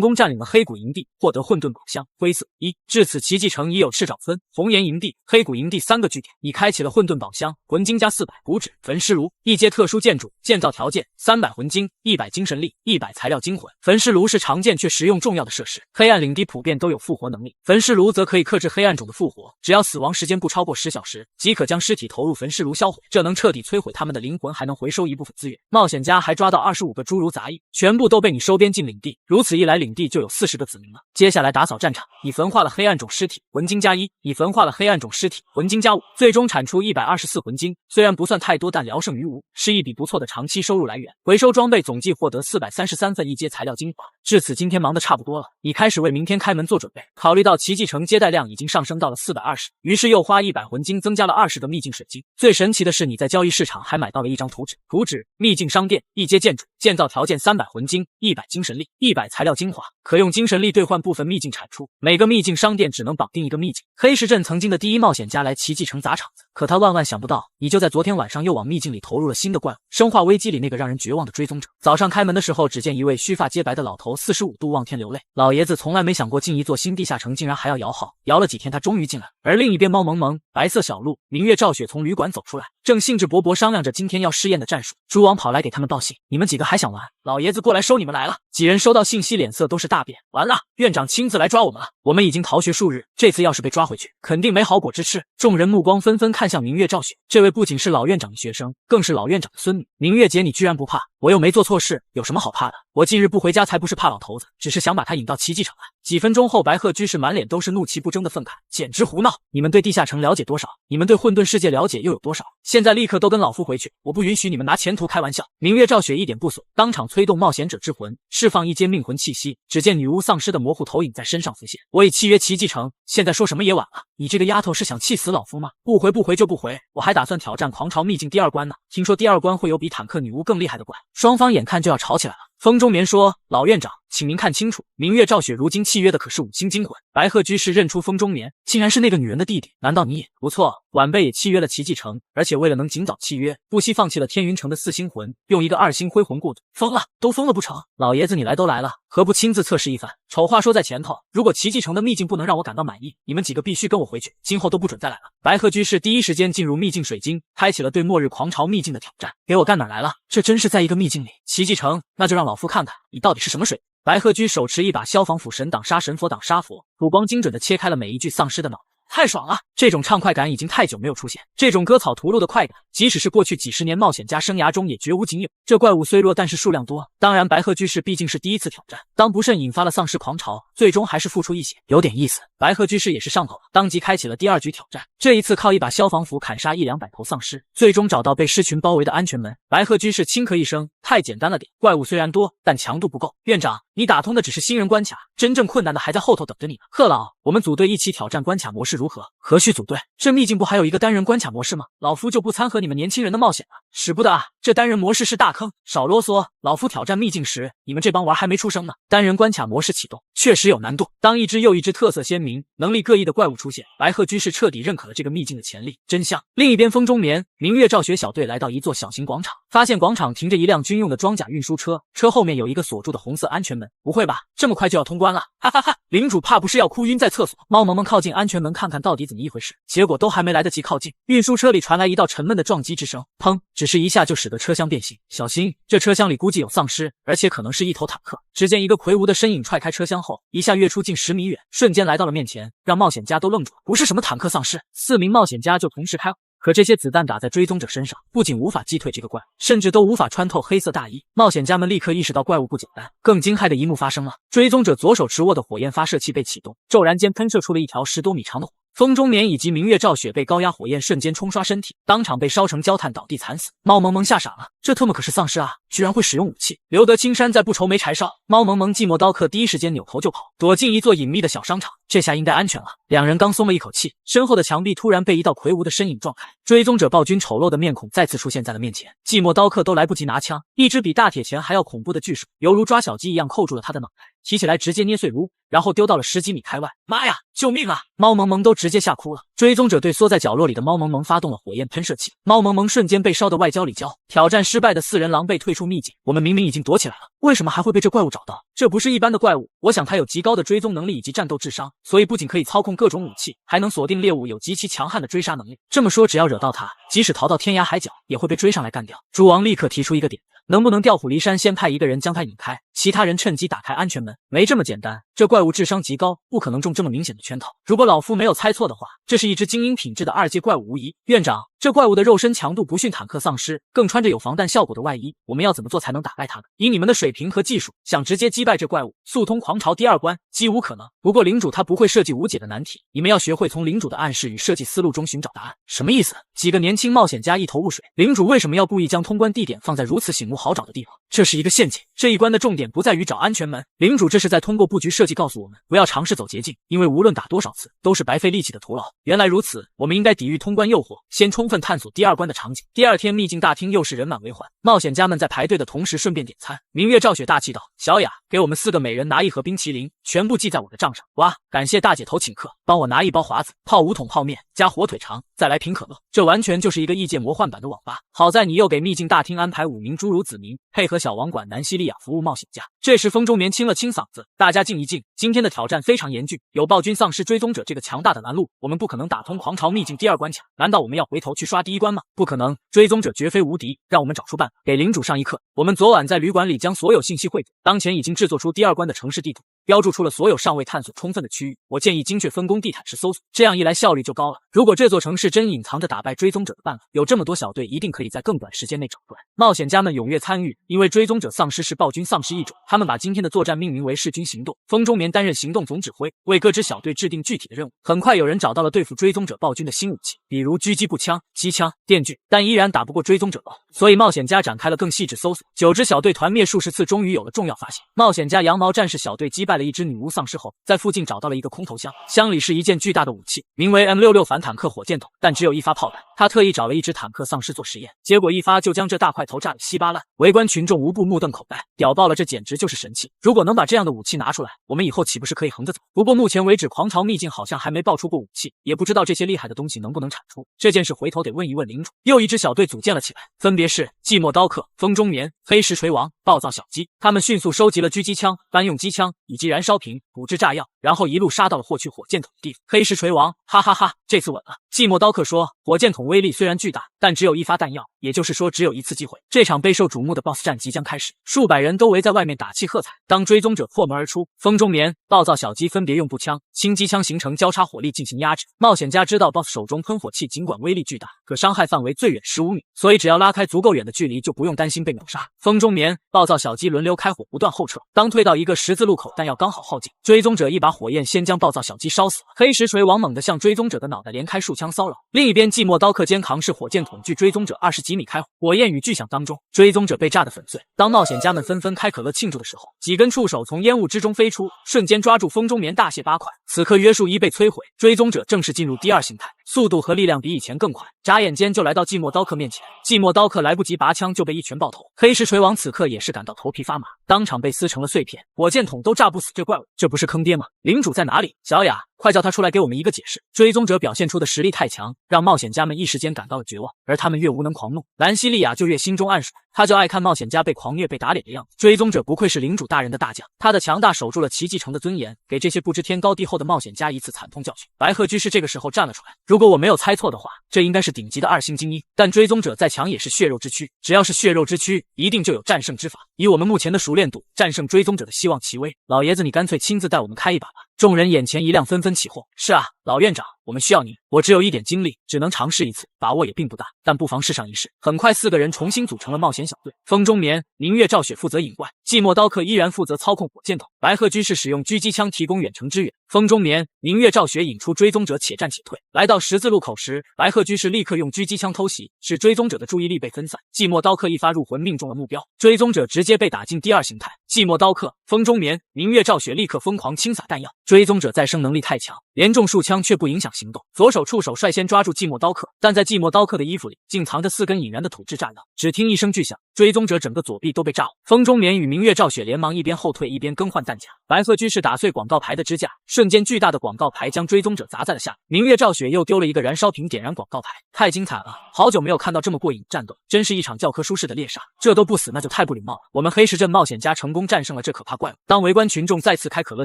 功占领了黑谷营地，获得混沌宝箱灰色1。至此奇迹城已有赤爪村、红岩营地、黑谷营地3个据点，你开启了混沌宝箱魂金加400骨脂焚尸炉，1阶特殊建筑，建造条件300魂金、100精神力、100材料精魂。焚尸炉是常见却实用重要的设施，黑暗领地普遍都有复活能力，焚尸炉则可以克制黑暗种的复活，只要死亡时间不超过10小时，即可将尸体投入焚尸炉销毁，这能彻底摧毁他们的灵魂，还能回收一部分资源。冒险家还抓到25个侏儒杂役，全部都被你收编进领地，如此一来领地就有40个子民了。接下来打扫战场，你焚化了黑暗种尸体，魂金加1；你焚化了黑暗种尸体，魂金加5，最终产出124魂金，虽然不算太多，但聊胜于无，是一笔不错的长期收入来源。回收装备总计获得433份1阶材料精华。至此今天忙得差不多了，你开始为明天开门做准备。考虑到奇迹城接待量已经上升到了420，于是又花100魂金增加了20个秘境水晶。最神奇的是你在交易市场还买到了一张图纸，秘境商店1阶建筑，建造条件300魂金、100精神力、100材料精华，可用精神力兑换部分秘境产出。每个秘境商店只能绑定一个秘境。黑石镇曾经的第一冒险家来奇迹城砸场子，可他万万想不到，你就在昨天晚上又往秘境里投入了新的怪物——生化危机里那个让人绝望的追踪者。早上开门的时候，只见一位须发皆白的老头45度望天流泪。老爷子从来没想过进一座新地下城竟然还要摇号，摇了几天他终于进来了。而另一边猫萌萌白色小鹿明月赵雪从旅馆走出来，正兴致勃勃商量着今天要试验的战术。猪王跑来给他们报信，你们几个还想玩？老爷子过来收你们来了。几人收到信息脸色都是大变，完了，院长亲自来抓我们了，我们已经逃学数日，这次要是被抓回去肯定没好果子吃。众人目光纷纷看向明月赵雪，这位不仅是老院长的学生，更是老院长的孙女。明月姐你居然不怕，我又没做错事，有什么好怕的？我近日不回家才不是怕老头子，只是想把他引到奇迹城来。几分钟后，白鹤居士满脸都是怒其不争的愤慨，简直胡闹！你们对地下城了解多少？你们对混沌世界了解又有多少？现在立刻都跟老夫回去，我不允许你们拿前途开玩笑！明月赵雪一点不损，当场催动冒险者之魂，释放1阶命魂气息。只见女巫丧尸的模糊投影在身上浮现。我已契约奇迹城，现在说什么也晚了。你这个丫头是想气死老夫吗？不回就不回，我还打算挑战狂潮秘境第2关呢。听说第2关会有比坦克女巫更厉害的怪，双方眼看就要吵起来了。风中眠说：“老院长，请您看清楚，明月赵雪如今契约的可是5星精魂。”白鹤居士认出风中眠，竟然是那个女人的弟弟，难道你也？不错，晚辈也契约了奇迹城，而且为了能尽早契约，不惜放弃了天云城的4星魂，用一个2星灰魂过渡。疯了，都疯了不成？老爷子你来都来了，何不亲自测试一番？丑话说在前头，如果奇迹城的秘境不能让我感到满意，你们几个必须跟我回去，今后都不准再来了。白鹤居士第一时间进入秘境水晶，开启了对末日狂潮秘境的挑战。给我干哪来了？这真是在一个秘境里？奇迹城，那就让老夫看看你到底是什么水。白鹤居手持一把消防斧，神挡杀神，佛挡杀佛，斧光精准地切开了每一具丧尸的脑袋。太爽了！这种畅快感已经太久没有出现，这种割草屠戮的快感，即使是过去几十年冒险家生涯中也绝无仅有。这怪物虽弱，但是数量多。当然，白鹤居士毕竟是第一次挑战，当不慎引发了丧尸狂潮，最终还是付出一血，有点意思。白鹤居士也是上头了，当即开启了第2局挑战。这一次靠一把消防斧砍杀100-200头丧尸，最终找到被尸群包围的安全门。白鹤居士轻咳一声，太简单了点，怪物虽然多，但强度不够。院长，你打通的只是新人关卡，真正困难的还在后头等着你呢。贺老，我们组队一起挑战关卡模式如何？何须组队？这秘境不还有一个单人关卡模式吗？老夫就不参和你们年轻人的冒险了。使不得啊，这单人模式是大坑，少啰嗦。老夫挑战秘境时，你们这帮娃还没出生呢。单人关卡模式启动，确实有难度。当一只又一只特色鲜明、能力各异的怪物出现，白鹤居士彻底认可了这个秘境的潜力，真香。另一边，风中眠、明月、赵雪小队来到一座小型广场，发现广场停着一辆军用的装甲运输车，车后面有一个锁住的红色安全门。不会吧，这么快就要通关了？哈哈哈！领主怕不是要哭晕在厕所？猫萌萌靠近安全门看看到底怎么一回事，结果都还没来得及靠近，运输车里传来一道沉闷的撞击之声，砰！只是一下就使得车厢变形。小心，这车厢里估计有丧尸，而且可能是一头坦克。只见一个魁梧的身影踹开车厢后，一下跃出近10米远，瞬间来到了面前，让冒险家都愣住了。不是什么坦克丧尸，4名冒险家就同时开火。可这些子弹打在追踪者身上，不仅无法击退这个怪物，甚至都无法穿透黑色大衣。冒险家们立刻意识到怪物不简单。更惊骇的一幕发生了，追踪者左手持握的火焰发射器被启动，骤然间喷射出了一条10多米长的火。风中眠以及明月赵雪被高压火焰瞬间冲刷身体，当场被烧成焦炭倒地惨死。猫萌萌吓傻了，这特么可是丧尸啊，居然会使用武器。留得青山在，不愁没柴烧。猫萌萌寂寞刀客第一时间扭头就跑，躲进一座隐秘的小商场，这下应该安全了。两人刚松了一口气，身后的墙壁突然被一道魁梧的身影撞开，追踪者暴君丑陋的面孔再次出现在了面前。寂寞刀客都来不及拿枪，一只比大铁钳还要恐怖的巨手犹如抓小鸡一样扣住了他的脑袋，提起来直接捏碎如，然后丢到了10几米开外。妈呀，救命啊！猫萌萌都直接吓哭了。追踪者对缩在角落里的猫萌萌发动了火焰喷射器，猫萌萌瞬间被烧得外焦里焦。挑战失败的4人狼狈退出秘境。我们明明已经躲起来了，为什么还会被这怪物找到？这不是一般的怪物，我想它有极高的追踪能力以及战斗智商，所以不仅可以操控各种武器，还能锁定猎物，有极其强悍的追杀能力。这么说，只要惹到它，即使逃到天涯海角，也会被追上来干掉。猪王立刻提出一个点子，能不能调虎离山，先派一个人将它引开，其他人趁机打开安全门？没这么简单，这怪物智商极高，不可能中这么明显的圈套。如果老夫没有猜错的话，这是一只精英品质的2阶怪物无疑。院长，这怪物的肉身强度不逊坦克丧尸，更穿着有防弹效果的外衣，我们要怎么做才能打败它呢？以你们的水平和技术，想直接击败这怪物，速通狂潮第2关，几无可能。不过领主他不会设计无解的难题，你们要学会从领主的暗示与设计思路中寻找答案。什么意思？几个年轻冒险家一头雾水，领主为什么要故意将通关地点放在如此醒目好找的地方？这是一个陷阱。这一关的重点不在于找安全门，领主这是在通过布局设计告诉我们，不要尝试走捷径，因为无论打多少次，都是白费力气的徒劳。原来如此，我们应该抵御通关诱惑，先充分探索第2关的场景。第2天秘境大厅又是人满为患，冒险家们在排队的同时顺便点餐。明月赵雪大气道：小雅，给我们4个每人拿1盒冰淇淋，全部记在我的账上。哇，感谢大姐头请客，帮我拿1包华子，泡5桶泡面，加火腿肠，再来瓶可乐。这完全就是一个异界魔幻版的网吧。好在你又给秘境大厅安排5名诸如子民，配合小网管南西利亚服务冒险家。这时风中眠清了清嗓子，大家静一静，今天的挑战非常严峻，有暴君丧尸追踪者这个强大的拦路，我们不可能打通狂潮秘境第2关卡。难道我们要回头去刷第1关吗？不可能，追踪者绝非无敌，让我们找出办法，给领主上一课。我们昨晚在旅馆里将所有信息汇总，当前已经制作出第2关的城市地图，标注出了所有尚未探索充分的区域。我建议精确分工，地毯式搜索，这样一来效率就高了。如果这座城市真隐藏着打败追踪者的办法，有这么多小队，一定可以在更短时间内找出来。冒险家们踊跃参与，因为追踪者丧尸是暴君丧尸一种，他们把今天的作战命名为弑君行动。风中眠担任行动总指挥，为各支小队制定具体的任务。很快有人找到了对付追踪者暴君的新武器，比如狙击步枪、机枪、电锯，但依然打不过追踪者暴，所以冒险家展开了更细致搜索。9支小队团灭数十次，终于有了重要发现。冒险家羊毛战士小队击败了一只女巫丧尸后，在附近找到了一个空投箱，箱里是一件巨大的武器，名为 M66 反坦克火箭筒，但只有1发炮弹。他特意找了一只坦克丧尸做实验，结果1发就将这大块头炸得稀巴烂。围观群众无不目瞪口呆，屌爆了，这简直就是神器！如果能把这样的武器拿出来，我们以后岂不是可以横着走？不过目前为止，狂潮秘境好像还没爆出过武器，也不知道这些厉害的东西能不能产出。这件事回头得问一问领主。又一支小队组建了起来，分别是寂寞刀客、风中眠、黑石锤王、暴躁小鸡。他们迅速收集了狙击枪、班用机枪以及燃烧瓶、补制炸药，然后一路杀到了获取火箭筒的地方。黑石锤王，哈哈哈，这次稳了。寂寞刀客说，火箭筒威力虽然巨大，但只有一发弹药，也就是说只有一次机会。这场备受瞩目的 BOSS 战即将开始，数百人都围在外面打气喝彩。当追踪者破门而出，风中眠、暴躁小鸡分别用步枪、轻机枪形成交叉火力进行压制。冒险家知道 BOSS 手中喷火器尽管威力巨大，可伤害范围最远15米，所以只要拉开足够远的距离，就不用担心被秒杀。风中眠、暴躁小鸡轮流开火，不断后撤。当退到一个十字路口，弹药刚好耗尽，追踪者一把火焰先将暴躁小鸡烧死了。黑石锤王猛地向追踪者的脑袋连开数枪骚扰。另一边，寂寞刀客肩扛式火箭筒距追踪者20几米开火，火焰与巨响当中，追踪者被炸得粉碎。当冒险家们纷纷开可乐庆祝的时候，几根触手从烟雾之中飞出，瞬间抓住风中眠大卸八块。此刻约束一被摧毁，追踪者正式进入第二形态，速度和力量比以前更快，眨眼间就来到寂寞刀客面前。寂寞刀客来不及拔枪就被一拳爆头，黑石锤王此刻也是感到头皮发麻，当场被撕成了碎片。火箭筒都炸不死这怪物，这不是坑爹吗？领主在哪里？小雅，快叫他出来给我们一个解释。追踪者表现出的实力太强，让冒险家们一时间感到了绝望，而他们越无能狂怒，兰西利亚就越心中暗爽。他就爱看冒险家被狂虐被打脸的样子。追踪者不愧是领主大人的大将，他的强大守住了奇迹城的尊严，给这些不知天高地厚的冒险家一次惨痛教训。白鹤居士这个时候站了出来，如果我没有猜错的话，这应该是顶级的2星精英，但追踪者再强也是血肉之躯，只要是血肉之躯，一定就有战胜之法。以我们目前的熟练度，战胜追踪者的希望极微。老爷子，你干脆亲自带我们开一把吧。众人眼前一亮，纷纷起哄。是啊，老院长，我们需要你。我只有一点精力，只能尝试一次，把握也并不大，但不妨试上一试。很快4个人重新组成了冒险小队。风中眠、明月照雪负责引怪，寂寞刀客依然负责操控火箭筒，白鹤居士使用狙击枪提供远程支援。风中眠、明月照雪引出追踪者且战且退。来到十字路口时，白鹤居士立刻用狙击枪偷袭，使追踪者的注意力被分散。寂寞刀客一发入魂命中了目标，追踪者直接被打进第2形态。寂寞刀客、风中眠、明月照雪立刻疯狂倾洒弹药，追踪者再生能力太强，连中数枪却不影响行动。左手触手率先抓住寂寞刀客，但在寂寞刀客的衣服里竟藏着4根引燃的土制炸药。只听一声巨响，追踪者整个左臂都被炸了。风中眠与明月照雪连忙一边后退一边更换弹夹。白鹤居士打碎广告牌的支架，瞬间巨大的广告牌将追踪者砸在了下面。明月照雪又丢了一个燃烧瓶点燃广告牌，太精彩了！好久没有看到这么过瘾战斗，真是一场教科书式的猎杀。这都不死那就太不礼貌了。我们黑石镇冒险家成功战胜了这可怕怪物。当围观群众再次开可乐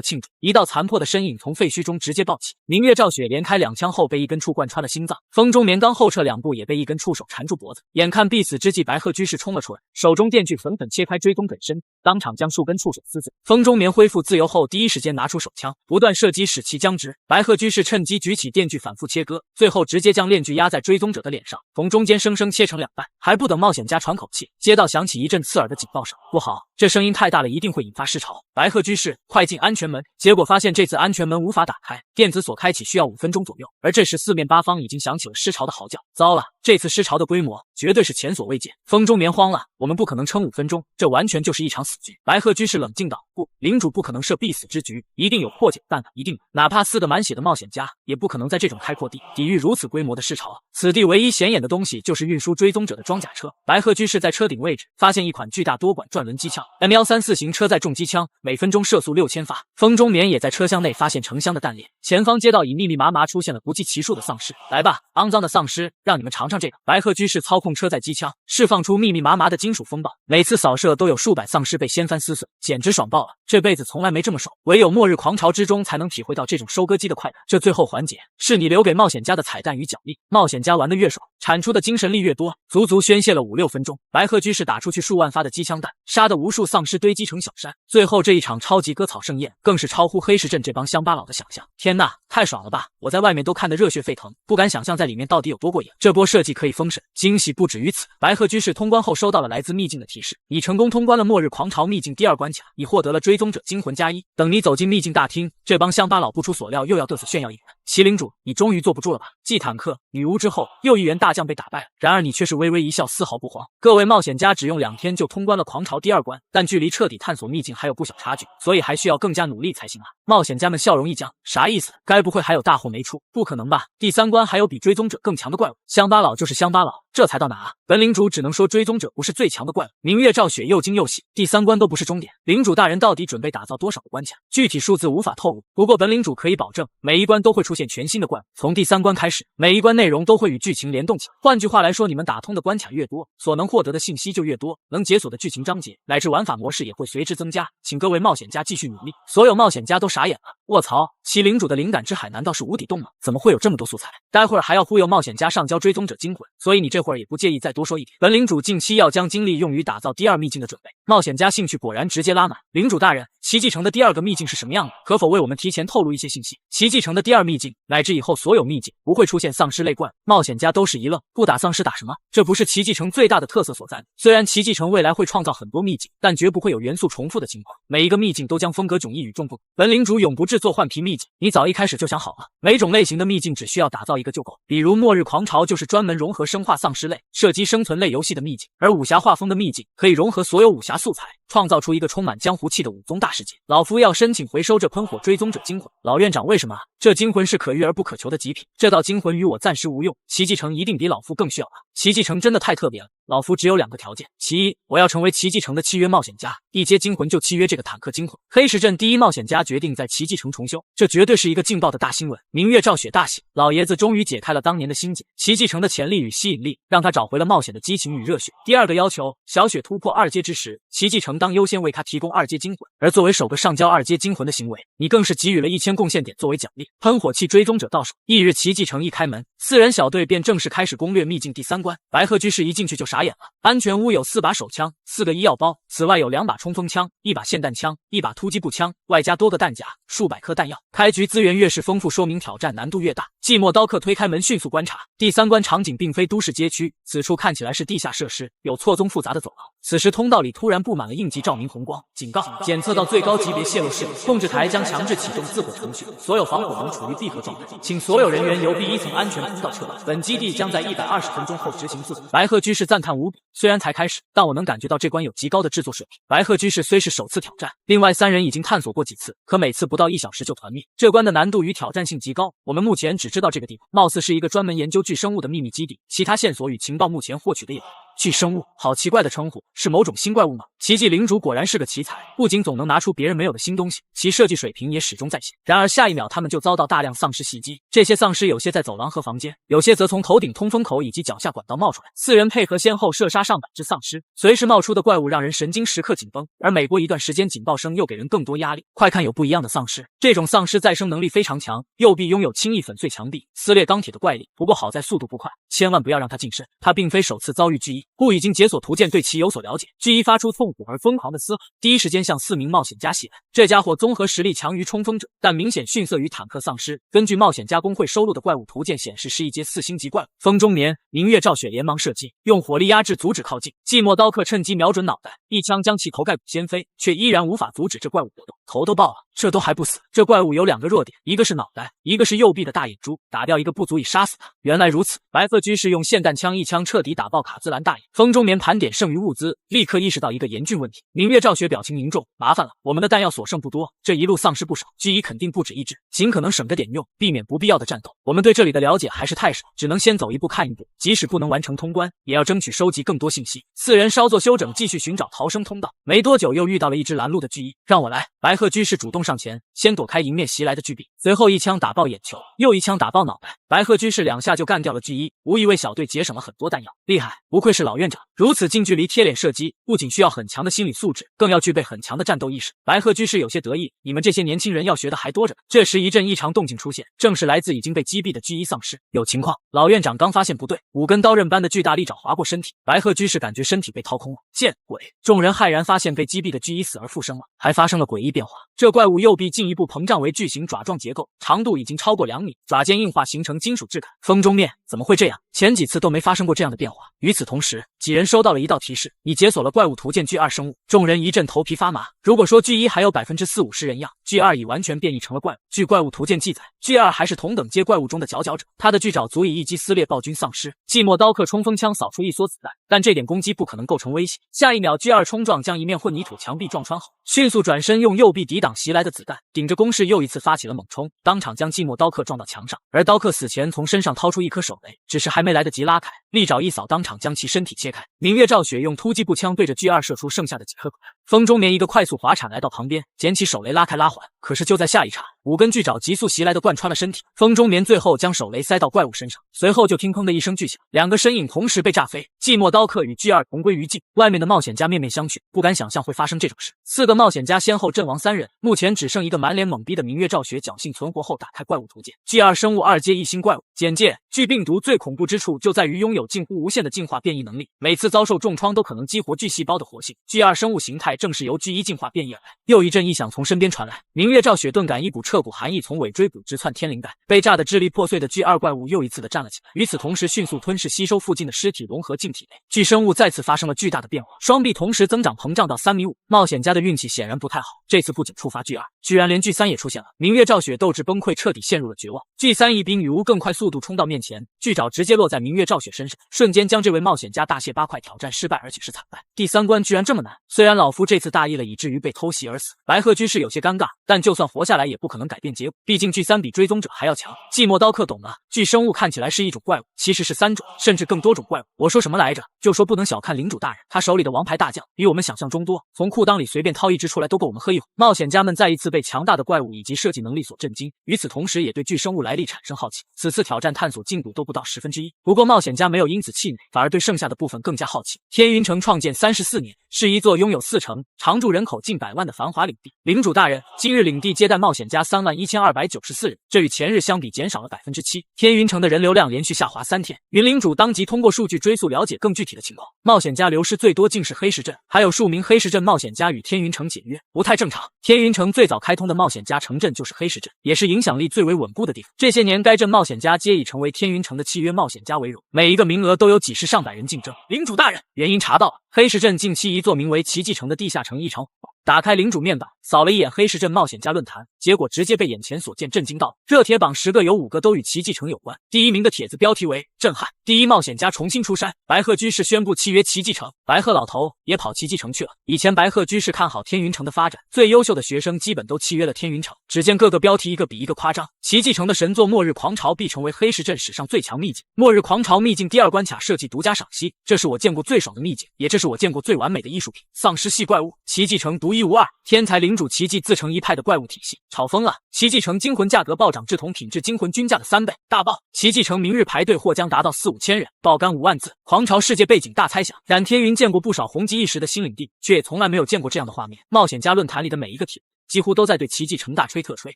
庆祝，一道残破的身影从废墟中直接暴起。明月照雪连开2枪后被一根触贯穿了心脏，风中眠刚后撤2步也被一根触手缠住脖子。眼看必死之际，白鹤居士冲了出来，手中电锯狠狠切开追踪者身，当场将数根触手撕碎。风中眠恢复自由后，第一时间拿出手枪，不断射击使其僵直。白鹤居士趁机举起电锯反复切割，最后直接将链锯压在追踪者的脸上，从中间生生切成2半。还不等冒险家喘口气，街道响起一阵刺耳的警报声。不好，这声音太大了，一定会引发尸潮。白鹤居士，快进安全门！结果发现这次安全门无法打开，电子锁开启需要5分钟左右。而这时四面八方已经响起了尸潮的嚎叫。糟了，这次尸潮的规模绝对是前所未见。风中眠慌了，我们不可能撑5分钟，这完全就是一场死局。白鹤居士冷静道：不，领主不可能设必死之局，一定有破解办法，一定的。哪怕4个满血的冒险家，也不可能在这种开阔地抵御如此规模的尸潮。此地唯一显眼的东西就是运输追踪者的装甲车。白鹤居士在车顶位置发现一款巨大多管转轮机枪 M134 型车载重机枪，每分钟射速6000发。风中眠也在车厢内发现成箱的弹链。前方街道已密密麻麻出现了不计其数的丧尸。来吧，肮脏的丧尸，让你们尝尝这个。白鹤居士操控车载机枪，释放出密密麻麻的金属风暴，每次扫射都有数百丧尸被掀翻撕碎，简直爽爆了！这辈子从来没这么爽，唯有末日狂潮之中才能体会到这种收割机的快感。这最后环节是你留给冒险家的彩蛋与奖励，冒险家玩得越爽，产出的精神力越多，足足宣泄了5、6分钟。白鹤居士打出去数万发的机枪弹，杀得无数丧尸堆积成小山。最后这一场超级割草盛宴，更是超乎黑石镇这帮乡巴佬的想象。天呐，太爽了吧！我在外面都看得热血沸腾，不敢想象在里面到底有多过瘾。这波设计可以封神，惊喜不止于此。白鹤居士通关后收到了来自秘境的提示，你成功通关了末日狂潮秘境第2关卡，你获得了追踪者惊魂加1。等你走进秘境大厅，这帮乡巴佬不出所料又要嘚瑟炫耀一番。麒麟主，你终于坐不住了吧？继坦克、女巫之后，又一员大将被打败了，然而你却是微微一笑，丝毫不慌。各位冒险家只用2天就通关了狂潮第2关，但距离彻底探索秘境还有不小差距，所以还需要更加努力才行啊！冒险家们笑容一僵，啥意思？该不会还有大货没出？不可能吧？第3关还有比追踪者更强的怪物？乡巴佬就是乡巴佬，这才到哪啊？本领主只能说追踪者不是最强的怪物。明月照雪又惊又喜，第3关都不是终点，领主大人到底准备打造多少个关卡？具体数字无法透露，不过本领主可以保证，每一关都会出现全新的怪物。从第3关开始，每一关内容都会与剧情联动起来。换句话来说，你们打通的关卡越多，所能获得的信息就越多，能解锁的剧情章节乃至玩法模式也会随之增加。请各位冒险家继续努力。所有冒险家都傻眼了，卧槽，其领主的灵感之海难道是无底洞吗？怎么会有这么多素材？待会儿还要忽悠冒险家上交追踪者精魂，所以你这会儿也不介意再多说一点。本领主近期要将精力用于打造第二秘境的准备。冒险家兴趣果然直接拉满。领主大人，奇迹城的第二个秘境是什么样的？可否为我们提前透露一些信息？奇迹城的第二秘境乃至以后所有秘境不会出现丧尸类怪物。冒险家都是一愣，不打丧尸打什么？这不是奇迹城最大的特色所在吗？虽然奇迹城未来会创造很多秘境，但绝不会有元素重复的情况，每一个秘境都将风格迥异与众不同。本领主永不制作换皮秘境，你早一开始就想好了，每种类型的秘境只需要打造一个就够。比如末日狂潮就是专门融合生化丧尸类、射击生存类游戏的秘境，而武侠画风的秘境可以融合所有武侠素材，创造出一个充满江湖气的武宗大世界。老夫要申请回收这喷火追踪者精魂。老院长，为什么？这精魂是可遇而不可求的极品，这道精魂与我暂时无用，奇迹城一定比老夫更需要它。奇迹城真的太特别了，老夫只有2个条件：其一，我要成为奇迹城的契约冒险家，一接精魂就契约这个坦克精魂。黑石镇第一冒险家决定在奇迹城重修，这绝对是一个劲爆的大新闻。明月赵雪大喜，老爷子终于解开了当年的心结，奇迹城的潜力与吸引力让他找回了冒险的激情与热血。第二个要求，小雪突破2阶之时，奇迹城当优先为他提供2阶精魂，而作为首个上交2阶精魂的行为，你更是给予了1000贡献点作为奖励。喷火器追踪者到手，翌日奇迹城一开门，4人小队便正式开始攻略秘境第3关。白鹤居士一进去就傻眼了，安全屋有4把手枪、4个医药包，此外有2把冲锋枪、1把霰弹枪、1把突击步枪，外加多个弹夹、数百颗弹药。开局资源越是丰富，说明挑战难度越大。寂寞刀客推开门迅速观察，第3关场景并非都市街区，此处看起来是地下设施，有错综复杂的走廊。此时通道里突然布满了应急照明红光，警告：检测到最高级别泄露事故，控制台将强制启动自火程序，所有防火门处于闭合状态，请所有人员由第1层安全通道撤离。本基地将在120分钟后执行自火。白鹤居士赞叹无比，虽然才开始，但我能感觉到这关有极高的制作水平。白鹤居士虽是首次挑战，另外3人已经探索过几次，可每次不到1小时就团灭。这关的难度与挑战性极高，我们目前只知道这个地方貌似是一个专门研究巨生物的秘密基地，其他线索与情报目前获取的也巨生物，好奇怪的称呼，是某种新怪物吗？奇迹领主果然是个奇才，不仅总能拿出别人没有的新东西，其设计水平也始终在线。然而下一秒他们就遭到大量丧尸袭击，这些丧尸有些在走廊和房间，有些则从头顶通风口以及脚下管道冒出来。4人配合先后射杀上百只丧尸，随时冒出的怪物让人神经时刻紧绷，而每过一段时间警报声又给人更多压力。快看，有不一样的丧尸，这种丧尸再生能力非常强，右臂拥有轻易粉碎墙壁、撕裂钢铁的怪力，不过好在速度不快，千万不要让他近身。他并非首次遭遇巨一，故已经解锁图鉴，对其有所了解。巨一发出痛苦而疯狂的嘶吼，第一时间向4名冒险家袭来。这家伙综合实力强于冲锋者，但明显逊色于坦克丧尸。根据冒险家工会收录的怪物图鉴显示，是一阶4星级怪物。风中年、明月赵雪连忙射击，用火力压制阻止靠近。寂寞刀客趁机瞄准脑袋，一枪将其头盖骨掀飞，却依然无法阻止这怪物搏斗。头都爆了，这都还不死。这怪物有2个弱点，一个是脑袋，一个是右臂的大眼珠，打掉一个不足以杀死他。原来如此，白鹤居士用霰弹枪一枪彻底打爆卡兹兰大爷。风中眠盘点剩余物资，立刻意识到一个严峻问题。明月赵雪表情凝重，麻烦了，我们的弹药所剩不多，这一路丧尸不少，巨一肯定不止1只，尽可能省着点用，避免不必要的战斗。我们对这里的了解还是太少，只能先走一步看一步，即使不能完成通关，也要争取收集更多信息。4人稍作休整，继续寻找逃生通道。没多久又遇到了一只拦路的巨一，让我来。白鹤居士主动上前，先躲开迎面袭来的巨臂，随后一枪打爆眼球，又一枪打爆脑袋。白鹤居士2下就干掉了巨一，无疑为小队节省了很多弹药。厉害，不愧是老院长，如此近距离贴脸射击，不仅需要很强的心理素质，更要具备很强的战斗意识。白鹤居士有些得意，你们这些年轻人要学的还多着呢。这时一阵异常动静出现，正是来自已经被击毙的巨一丧尸。有情况，老院长刚发现不对，5根刀刃般的巨大利爪划过身体，白鹤居士感觉身体被掏空了。见鬼！众人骇然发现被击毙的巨一死而复生了，还发生了诡异变化。这怪物右臂进一步膨胀为巨型爪状结构，长度已经超过2米，爪尖硬化形成金属质感。风中面，怎么会这样？前几次都没发生过这样的变化。与此同时，几人收到了一道提示，你解锁了怪物图鉴巨2生物。众人一阵头皮发麻。如果说巨一还有40-50人样，巨2已完全变异成了怪物。据怪物图鉴记载，巨2还是同等阶怪物中的佼佼者，他的巨爪足以一击撕裂暴君丧尸。寂寞刀客冲锋枪扫出一梭子弹，但这点攻击不可能构成威胁。下一秒，巨2冲撞将一面混凝土墙壁撞穿后，迅速转身用右臂抵挡袭来的子弹，顶着攻势又一次发起了猛冲，当场将寂寞刀客撞到墙上。而刀客死前从身上掏出一颗手雷，只是还没来得及拉开，利爪一扫，当场将其身体切开。明月赵雪用突击步枪对着巨2射出剩下的几颗风中眠一个快速滑铲来到旁边，捡起手雷拉开拉环。可是就在下一刹，5根巨爪急速袭来的贯穿了身体。风中眠最后将手雷塞到怪物身上，随后就听砰的一声巨响，2个身影同时被炸飞。寂寞刀客与G2同归于尽。外面的冒险家面面相觑，不敢想象会发生这种事。4个冒险家先后阵亡3人，目前只剩一个满脸懵逼的明月赵雪侥幸存活后打开怪物图鉴。G2生物2阶1星怪物。简介：巨病毒最恐怖之处就在于拥有近乎无限的进化变异能力，每次遭受重创都可能激活巨细胞的活性。G2生物形态正是由G1进化变异而来。又一阵异响从身边传来，明月赵雪顿感一股彻骨寒意从尾椎骨直窜天灵盖，被炸得支离破碎的G2怪物又一次的站了起来，与此同时迅速吞噬吸收附近的尸体，融合进体内。巨生物再次发生了巨大的变化，双臂同时增长膨胀到3.5米。冒险家的运气显然不太好，这次不仅触发G2，居然连G3也出现了。明月赵雪斗志崩溃，彻底陷入了绝望。G3一比女巫更快速度冲到面前，巨爪直接落在明月赵雪身上，瞬间将这位冒险家大卸八块，挑战失败，而且是惨败。第3关居然这么难，虽然老夫这次大意了，以至于被偷袭而死，白鹤居士有些尴尬，但就算活下来也不可能改变结果，毕竟G3比追踪者还要强。寂寞刀客懂了，巨生物看起来是一种怪物，其实是3种甚至更多种怪物。我说什么来着？就说不能小看领主大人，他手里的王牌大将比我们想象中多，从裤裆里随便掏一只出来都够我们喝一会。冒险家们再一次被强大的怪物以及设计能力所震惊，与此同时也对巨生物来历产生好奇。此次挑战探索进度都不到1/10，不过冒险家没有因此气馁，反而对剩下的部分更加好奇。天云城创建34年，是一座拥有4城、常住人口近100万的繁华领地。领主大人，今日领地接待冒险家31294人，这与前日相比减少了7%。天云城的人流量连续下滑3天，云领主当即通过数据追溯了解更具体的情况。冒险家流失最多竟是黑石镇，还有数名黑石镇冒险家与天云城解约，不太正常。天云城最早开通的冒险家城镇就是黑石镇，也是影响力最为稳固的地方。这些年该镇冒险家皆已成为天云城的契约冒险家为荣，每一个名额都有几十上百人竞争。领主大人，原因查到了，黑石镇近期一座名为奇迹城的地下城异常火爆。打开领主面板，扫了一眼黑石镇冒险家论坛，结果直接被眼前所见震惊到。热帖榜10个有5个都与奇迹城有关。第1名的帖子标题为震撼，第一冒险家重新出山，白鹤居士宣布契约奇迹城，白鹤老头也跑奇迹城去了。以前白鹤居士看好天云城的发展，最优秀的学生基本都契约了天云城。只见各个标题一个比一个夸张，奇迹城的神作末日狂潮必成为黑石镇史上最强秘境，末日狂潮秘境第2关卡设计独家赏析，这是我见过最爽的秘境，也这是我见过最完美的艺术品。丧尸系怪物，奇迹城独一无二，天才领主奇迹自成一派的怪物体系，炒疯了！奇迹城惊魂价格暴涨至同品质惊魂均价的3倍，大爆！奇迹城明日排队或将达到4、5千人，爆肝5万字。狂潮世界背景大猜想，冉天云见过不少红极一时的新领地，却也从来没有见过这样的画面。冒险家论坛里的每一个帖几乎都在对奇迹城大吹特吹，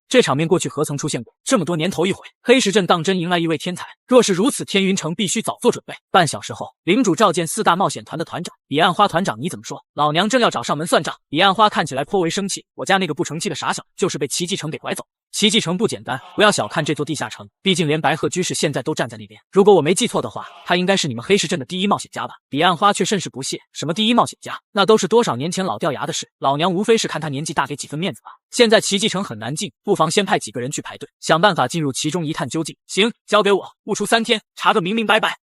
这场面过去何曾出现过？这么多年头一回，黑石镇当真迎来一位天才。若是如此，天云城必须早做准备。半小时后，领主召见4大冒险团的团长。彼岸花团长，你怎么说？老娘正要找上门算账。彼岸花看起来颇为生气，我家那个不成器的傻小，就是被奇迹城给拐走。奇迹城不简单，不要小看这座地下城，毕竟连白鹤居士现在都站在那边。如果我没记错的话，他应该是你们黑石镇的第一冒险家吧？彼岸花却甚是不屑，什么第一冒险家？那都是多少年前老掉牙的事，老娘无非是看他年纪大给几分面子吧。现在奇迹城很难进，不妨先派几个人去排队，想办法进入其中一探究竟。行，交给我，不出3天，查个明明白白。